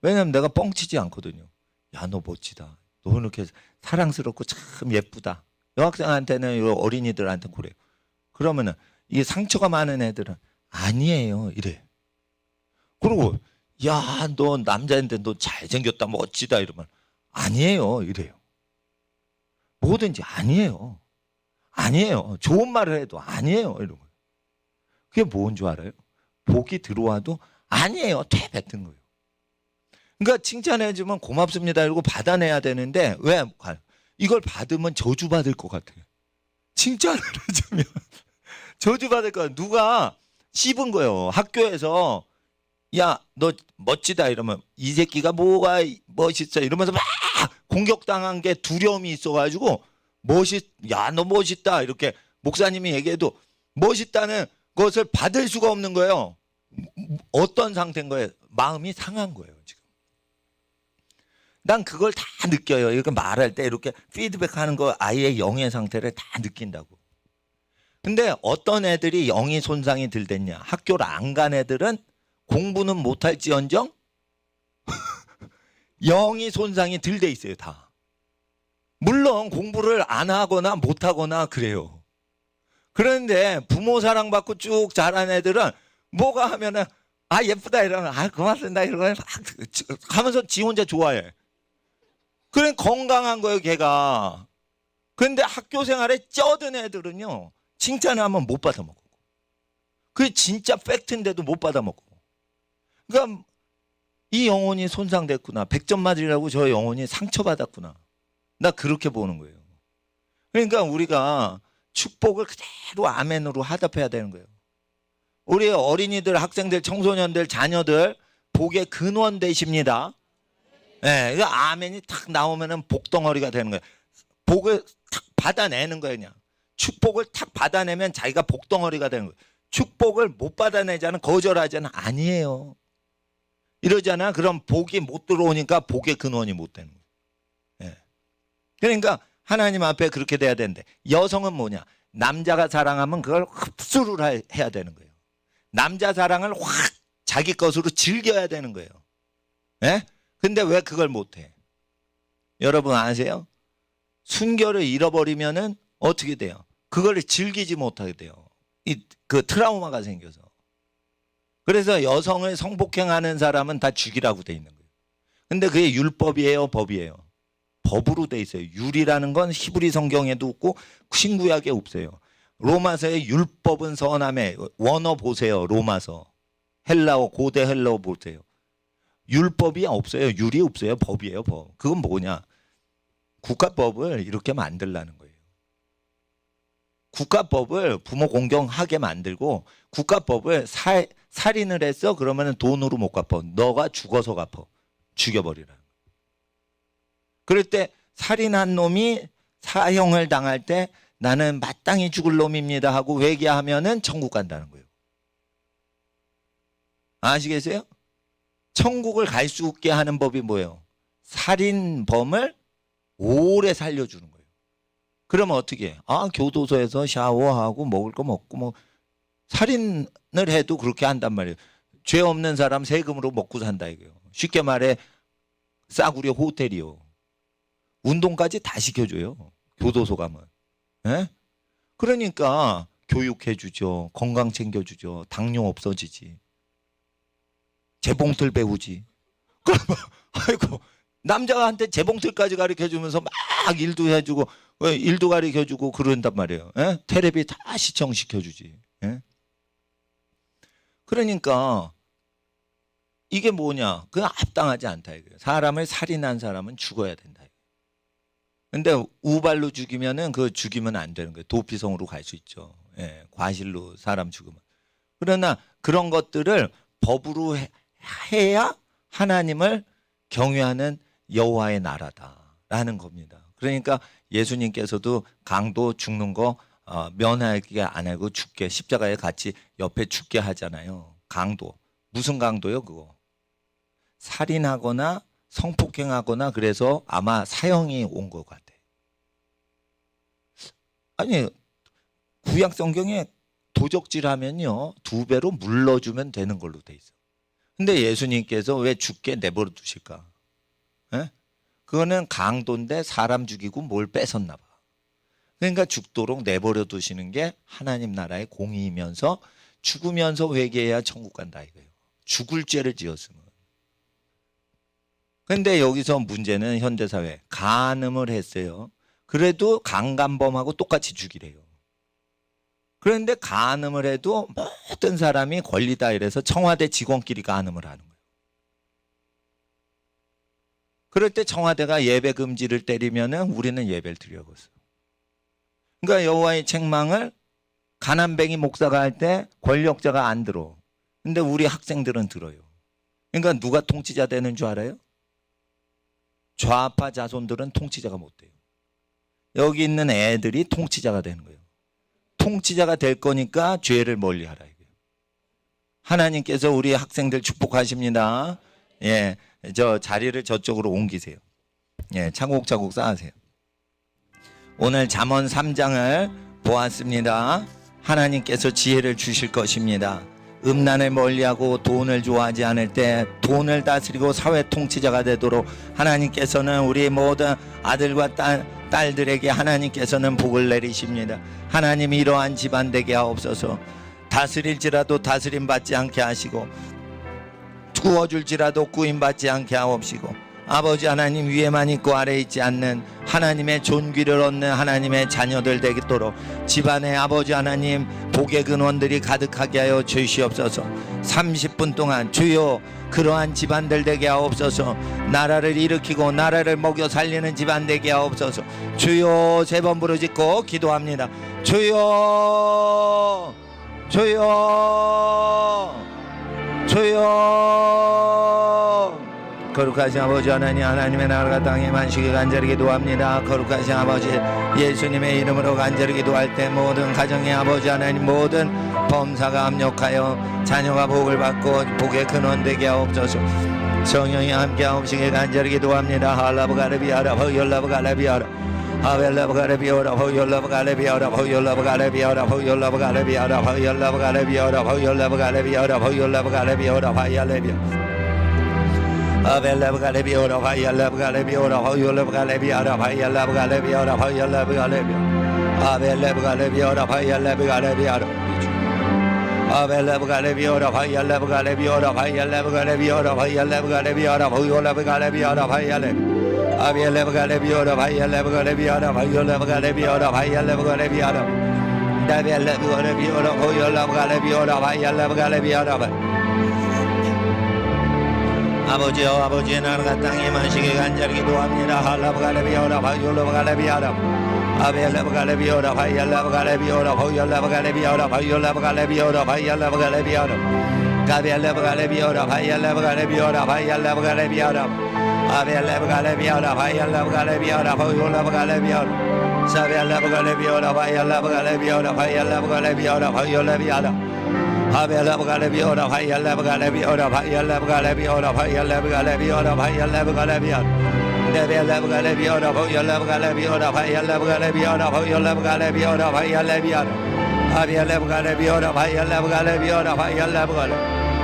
왜냐면 내가 뻥치지 않거든요. 야, 너 멋지다. 너 이렇게 사랑스럽고 참 예쁘다. 여학생한테는 어린이들한테 그래요. 그러면은 이게 상처가 많은 애들은 아니에요 이래. 그리고 야, 너 남자인데 너 잘생겼다 멋지다 이러면 아니에요 이래요. 뭐든지 아니에요. 아니에요. 좋은 말을 해도 아니에요 이러고. 그게 뭔 줄 알아요? 복이 들어와도 아니에요. 되뱉은 거예요. 그러니까 칭찬해주면 고맙습니다 이러고 받아내야 되는데 왜? 이걸 받으면 저주받을 것 같아요. 칭찬을 해주면 저주받을 것 같아요. 누가 씹은 거예요. 학교에서 야, 너 멋지다 이러면 이 새끼가 뭐가 멋있어 이러면서 막 공격당한 게 두려움이 있어가지고 야, 너 멋있다 이렇게 목사님이 얘기해도 멋있다는 것을 받을 수가 없는 거예요. 어떤 상태인 거예요? 마음이 상한 거예요 지금. 난 그걸 다 느껴요. 이렇게 말할 때 이렇게 피드백하는 거 아이의 영의 상태를 다 느낀다고. 근데 어떤 애들이 영이 손상이 들 됐냐? 학교를 안 간 애들은 공부는 못할지언정 영이 손상이 들 돼 있어요 다. 물론 공부를 안 하거나 못하거나 그래요. 그런데 부모 사랑받고 쭉 자란 애들은 뭐가 하면은 아 예쁘다 이러면 아 고맙습니다 이러면 하면서 지 혼자 좋아해. 그래 건강한 거예요 걔가. 그런데 학교 생활에 쩌든 애들은요 칭찬을 하면 못 받아먹고 그게 진짜 팩트인데도 못 받아먹고. 그러니까 이 영혼이 손상됐구나. 100점 맞으려고 저 영혼이 상처받았구나. 나 그렇게 보는 거예요. 그러니까 우리가 축복을 그대로 아멘으로 하답해야 되는 거예요. 우리 어린이들, 학생들, 청소년들, 자녀들 복의 근원 되십니다. 네, 아멘이 탁 나오면은 복덩어리가 되는 거예요. 복을 탁 받아내는 거예요, 그냥. 축복을 탁 받아내면 자기가 복덩어리가 되는 거예요. 축복을 못 받아내자는 거절하자는 아니에요. 이러잖아. 그럼 복이 못 들어오니까 복의 근원이 못 되는 거예요. 네. 그러니까 하나님 앞에 그렇게 돼야 되는데 여성은 뭐냐? 남자가 사랑하면 그걸 흡수를 해야 되는 거예요. 남자 사랑을 확 자기 것으로 즐겨야 되는 거예요. 예? 근데 왜 그걸 못해? 여러분 아세요? 순결을 잃어버리면은 어떻게 돼요? 그걸 즐기지 못하게 돼요. 그 트라우마가 생겨서. 그래서 여성을 성폭행하는 사람은 다 죽이라고 돼 있는 거예요. 근데 그게 율법이에요, 법이에요? 법으로 돼 있어요. 율이라는 건 히브리 성경에도 없고 신구약에 없어요. 로마서의 율법은 선함에 원어 보세요. 로마서. 헬라어, 고대 헬라어 보세요. 율법이 없어요. 율이 없어요. 법이에요, 법. 그건 뭐냐? 국가법을 이렇게 만들라는 거예요. 국가법을 부모 공경하게 만들고 국가법을 살인을 했어? 그러면 돈으로 못 갚아. 너가 죽어서 갚아. 죽여버리라. 그럴 때 살인한 놈이 사형을 당할 때 나는 마땅히 죽을 놈입니다 하고 회개하면은 천국 간다는 거예요. 아시겠어요? 천국을 갈 수 있게 하는 법이 뭐예요? 살인범을 오래 살려주는 거예요. 그러면 어떻게 해? 교도소에서 샤워하고 먹을 거 먹고 뭐 살인을 해도 그렇게 한단 말이에요. 죄 없는 사람 세금으로 먹고 산다 이거예요. 쉽게 말해 싸구려 호텔이요. 운동까지 다 시켜줘요. 교도소 가면. 예? 그러니까 교육해주죠. 건강 챙겨주죠. 당뇨 없어지지. 재봉틀 배우지. 그러면 아이고 남자한테 재봉틀까지 가르쳐주면서 막 일도 해주고 일도 가르쳐주고 그런단 말이에요. 예? 텔레비 다 시청시켜주지. 예? 그러니까 이게 뭐냐? 그건 합당하지 않다 이거예요. 사람을 살인한 사람은 죽어야 된다. 근데 우발로 죽이면은 그 죽이면 안 되는 거예요. 도피성으로 갈 수 있죠. 예, 과실로 사람 죽으면. 그러나 그런 것들을 법으로 해야 하나님을 경외하는 여호와의 나라다라는 겁니다. 그러니까 예수님께서도 강도 죽는 거 면하게 안 하고 죽게 십자가에 같이 옆에 죽게 하잖아요. 강도. 무슨 강도요 그거? 살인하거나 성폭행하거나 그래서 아마 사형이 온 것 같아요. 아니 구약 성경에 도적질하면요 2배로 물러주면 되는 걸로 돼 있어. 근데 예수님께서 왜 죽게 내버려 두실까? 에? 그거는 강도인데 사람 죽이고 뭘 뺏었나 봐. 그러니까 죽도록 내버려 두시는 게 하나님 나라의 공의이면서 죽으면서 회개해야 천국 간다 이거예요. 죽을 죄를 지었으면. 근데 여기서 문제는 현대사회 간음을 했어요. 그래도 강간범하고 똑같이 죽이래요. 그런데 간음을 해도 모든 사람이 권리다 이래서 청와대 직원끼리 간음을 하는 거예요. 그럴 때 청와대가 예배 금지를 때리면은 우리는 예배를 드려야겠어. 그러니까 여호와의 책망을 가난뱅이 목사가 할 때 권력자가 안 들어. 근데 우리 학생들은 들어요. 그러니까 누가 통치자 되는 줄 알아요? 좌파 자손들은 통치자가 못 돼요. 여기 있는 애들이 통치자가 되는 거예요. 통치자가 될 거니까 죄를 멀리하라 이거예요. 하나님께서 우리 학생들 축복하십니다. 예, 저 자리를 저쪽으로 옮기세요. 예, 차곡차곡 쌓으세요. 오늘 잠언 3장을 보았습니다. 하나님께서 지혜를 주실 것입니다. 음란을 멀리하고 돈을 좋아하지 않을 때 돈을 다스리고 사회 통치자가 되도록 하나님께서는 우리 모든 아들과 딸들에게 하나님께서는 복을 내리십니다. 하나님이 이러한 집안 되게 하옵소서. 다스릴지라도 다스림 받지 않게 하시고 구워줄지라도 구임받지 않게 하옵시고 아버지 하나님 위에만 있고 아래에 있지 않는 하나님의 존귀를 얻는 하나님의 자녀들 되도록 집안에 아버지 하나님 복의 근원들이 가득하게 하여 주시옵소서. 30분 동안 주여 그러한 집안들 되게 하옵소서. 나라를 일으키고 나라를 먹여 살리는 집안 되게 하옵소서. 주여 3번 부르짖고 기도합니다. 주여 주여 주여. 거룩하신 아버지 하나님, 하나님의 나라가 땅에 만시게 간절히 기도합니다. 거룩하신 아버지 예수님의 이름으로 간절히 기도할 때 모든 가정의 아버지 하나님 모든 범사가 합력하여 자녀가 복을 받고 복의 근원 되게 하옵소서. 성령이 함께 하옵시게 간절히 기도합니다. 할라브가르비아라 허열라브가라비아라 Ave love gotta be out of how your love gotta be out of how your love gotta be out of how your love gotta be out of how your love gotta be out of how your love gotta be out of how your love gotta be out of how your love. Ave love gotta be out of how your love gotta be out of how your love gotta be out of how your love gotta be out of how your love gotta be. Ave love gotta be out of how your love gotta be out of. Ave love gotta be out of how your love gotta be out of how your love gotta be out of how your love gotta be out of how your love gotta be out of how your love. Ave love gotta be out of how your love gotta be out of how your love gotta be out of how your love gotta be out of. Ave love gotta be out of how your love gotta be out of how your love gotta be out of. 아버지여 아버지의 나라가 땅에 만식에 간절히 기도합니다. 할라브 가레비 오라 바이올라브 가레비 오라 아벨라브 가레비 오라 바이올라브 가레비 오라 바이올라브 가레비 오라 바이올라브 가레비 오라 바이올라브 가레비 오라 가벨라브 가레비 오라 바이올라브 가레비 오라 바이올라브 가레비 오라 아벨라브 가레비 오라 바이올라브 가레비 오라 바이올라브 가레비 오라 사벨라브 가레비 오라 바이올라브 가레비 오라 바이올라브 가레비 오라 바이올라비 오라 Ave love gotta be out of high love gotta be out of high love gotta be out of high love gotta be out of high love gotta be out. Devil love gotta be out of high love gotta be out of high love gotta be out of high love gotta be out of high love out. Ave love gotta be out of high love gotta be out of high love gotta.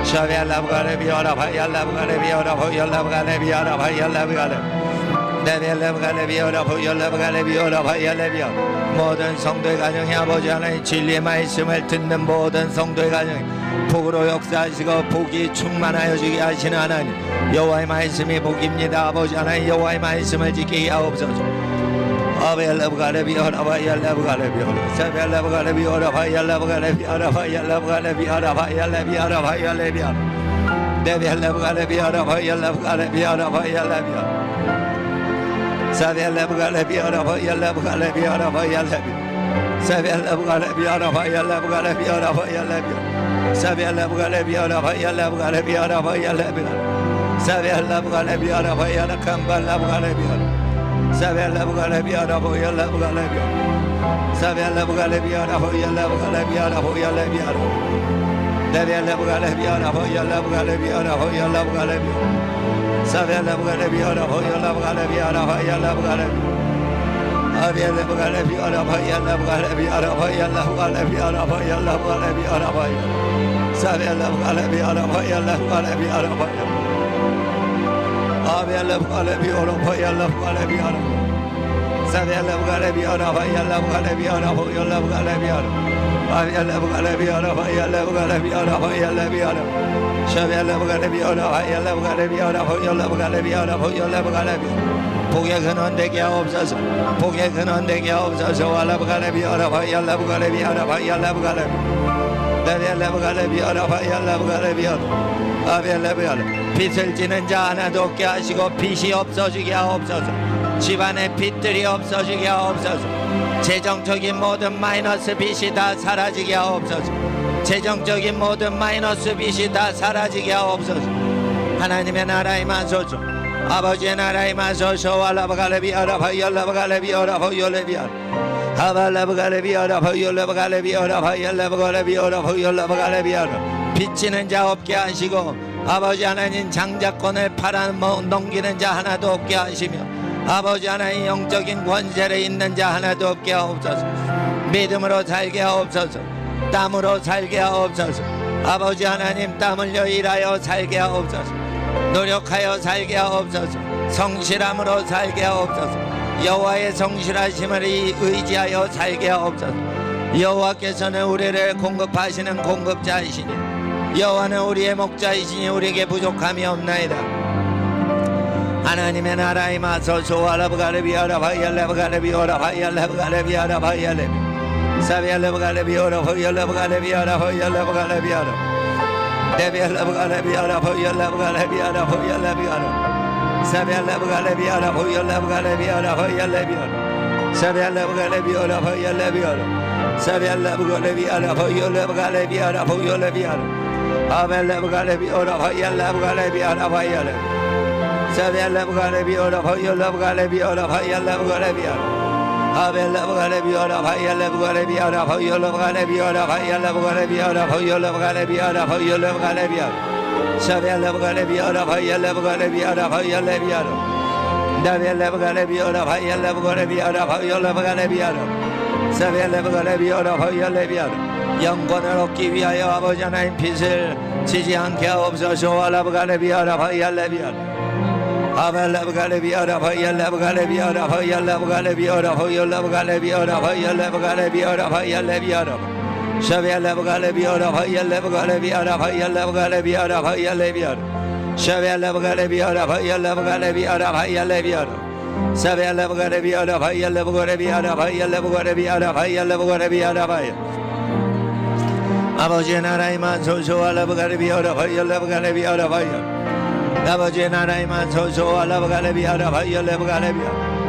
Shave love gotta be out of high love gotta be out of high love gotta be out of high love gotta. Devil love gotta be out of high love gotta be out of high love out. 모든 성도의 가정에 아버지 하나님 진리의 말씀을 듣는 모든 성도의 가정에 복으로 역사하시고 복이 충만하여 주게 하시는 하나님 여호와의 말씀이 복입니다. 아버지 하나님 여호와의 말씀을 지키게 하옵소서. 아벨라브 가레비 오라바이알라브 가레비 오라 사벨라브 가레비 오라바이알라브 가레비 오라바이알라브 가레비 오라바이알라비 오라바이알라비 오라 데벨라브 가레비 오라바이알라브 가레비 오라바이알라비 오라 Savelab galabi ara bayalab galabi ara bayalab Savelab galabi ara bayalab galabi ara bayalab Savelab galabi ara bayalab galabi ara bayalab Savelab galabi ara bayalab kambalab galabi Savelab galabi ara bayalab galabi Savelab galabi ara bayalab galabi ara bayalab Savelab galabi ara bayalab galabi ara bayalab galabi Savelab galabi ara bayalab galabi ara bayalab galabi Avelab galabi ara bayalab galabi ara bayalab galabi ara bayalab galabi ara bayalab Savelab galabi ara bayalab galabi ara bayalab Avelab galabi ara bayalab galabi ara Savelab galabi ara bayalab galabi ara bayalab galabi ara Avelab galabi ara bayalab galabi ara bayalab ara Savelab galabi ara bayalab galabi ara bayalab galabi ara bayalab galabi 복의 근원 되게 하옵소서. 복의 근원 되게 하옵소서. 알라브 갈레비 아라바이알라브 갈레비 아라바이알라브 갈레비 다비알라브 갈레비 아라바이알라브 갈레비 아비알라브 갈레비 빚을 지는 자 하나도 없게 하시고 빚이 없어지게 하옵소서. 집안에 빚들이 없어지게 하옵소서. 재정적인 모든 마이너스 빚이 다 사라지게 하옵소서. 재정적인 모든 마이너스 빚이 다 사라지게 하옵소서. 하나님의 나라에 임하소서. 아버지의 나라에 임하소서. 알라바갈레비 아라바이알라바갈레비 아라바이알레비 아발라바갈레비 아라바이알라바갈레비 아라바이알라바갈레비 아라바이알라바갈레비 빚지는 자 없게 하시고 아버지 하나님 장자권을 팔아 넘기는 자 하나도 없게 하시며 아버지 하나님 영적인 권세를 있는 자 하나도 없게 하옵소서. 믿음으로 살게 하옵소서. 땀으로 살게 하옵소서. 아버지 하나님 땀 흘려 일하여 살게 하옵소서. 노력하여 살게 하옵소서. 성실함으로 살게 하옵소서. 여호와의 성실하심을 의지하여 살게 하옵소서. 여호와께서는 우리를 공급하시는 공급자이시니 여호와는 우리의 목자이시니 우리에게 부족함이 없나이다. 하나님의 나라에 임하소서. 알라브가레비 아라바이알라브가레비 아라바이알라브가레비 아라바이알레비 사비알라브가레비 아라바이알라브가레비 아라바이알라브가레비 아라 Develab galabi ara hoyalab galabi ara hoyalabi ara Savelab galabi ara hoyalab galabi ara hoyalabi ara Savelab galabi ara hoyalabi ara Savelab galabi ara hoyalab galabi ara hoyalabi ara Avelab galabi ara hoyalab galabi ara hoyalab Savelab galabi ara hoyalab galabi ara hoyalab galabi ara Avelab galabi ara hoyalab galabi ara hoyalab galabi ara hoyalab galabi ara hoyalab galabi ara hoyalab galabi ara Savelab galabi ara hoyalab galabi ara hoyalab ara 다벨레브가레 비어라 바이엘레브가레 비어라 바이엘레브가레 비어라 사벨레브가레 비어라 바이엘레 비어라 영권을 얻기 위하여 아버지 하나님 빛을 지지 않게 하옵소서. 알라브가레 비어라 바이엘레 비어라 아벨레브가레 비어라 바이엘레브가레 비어라 바이엘레브가레 비어라 바이엘레브가레 비어라 바이엘레브가레 비어라 바이엘레 비어라 샤벨레브가레 비어라 바이엘레브가레 비어라 바이엘레브가레 비어라 바이엘레 비어라 샤벨레브가레 비어라 바이엘레브가레 비어라 바이엘레 비어라 사벨레브가레 비어라 바이엘레브가레 비어라 바이엘레브가레 비어라 바이엘레브가레 비어라 바이 아버지의 나라의 만소서 알라브가레 비어라 바이엘레브가레 비어라 바이 아버지의 나라의 만소서 알라브가레 비어라 바이엘레브가레 비어라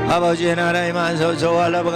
아버지의 나라의 만소서 알라브가레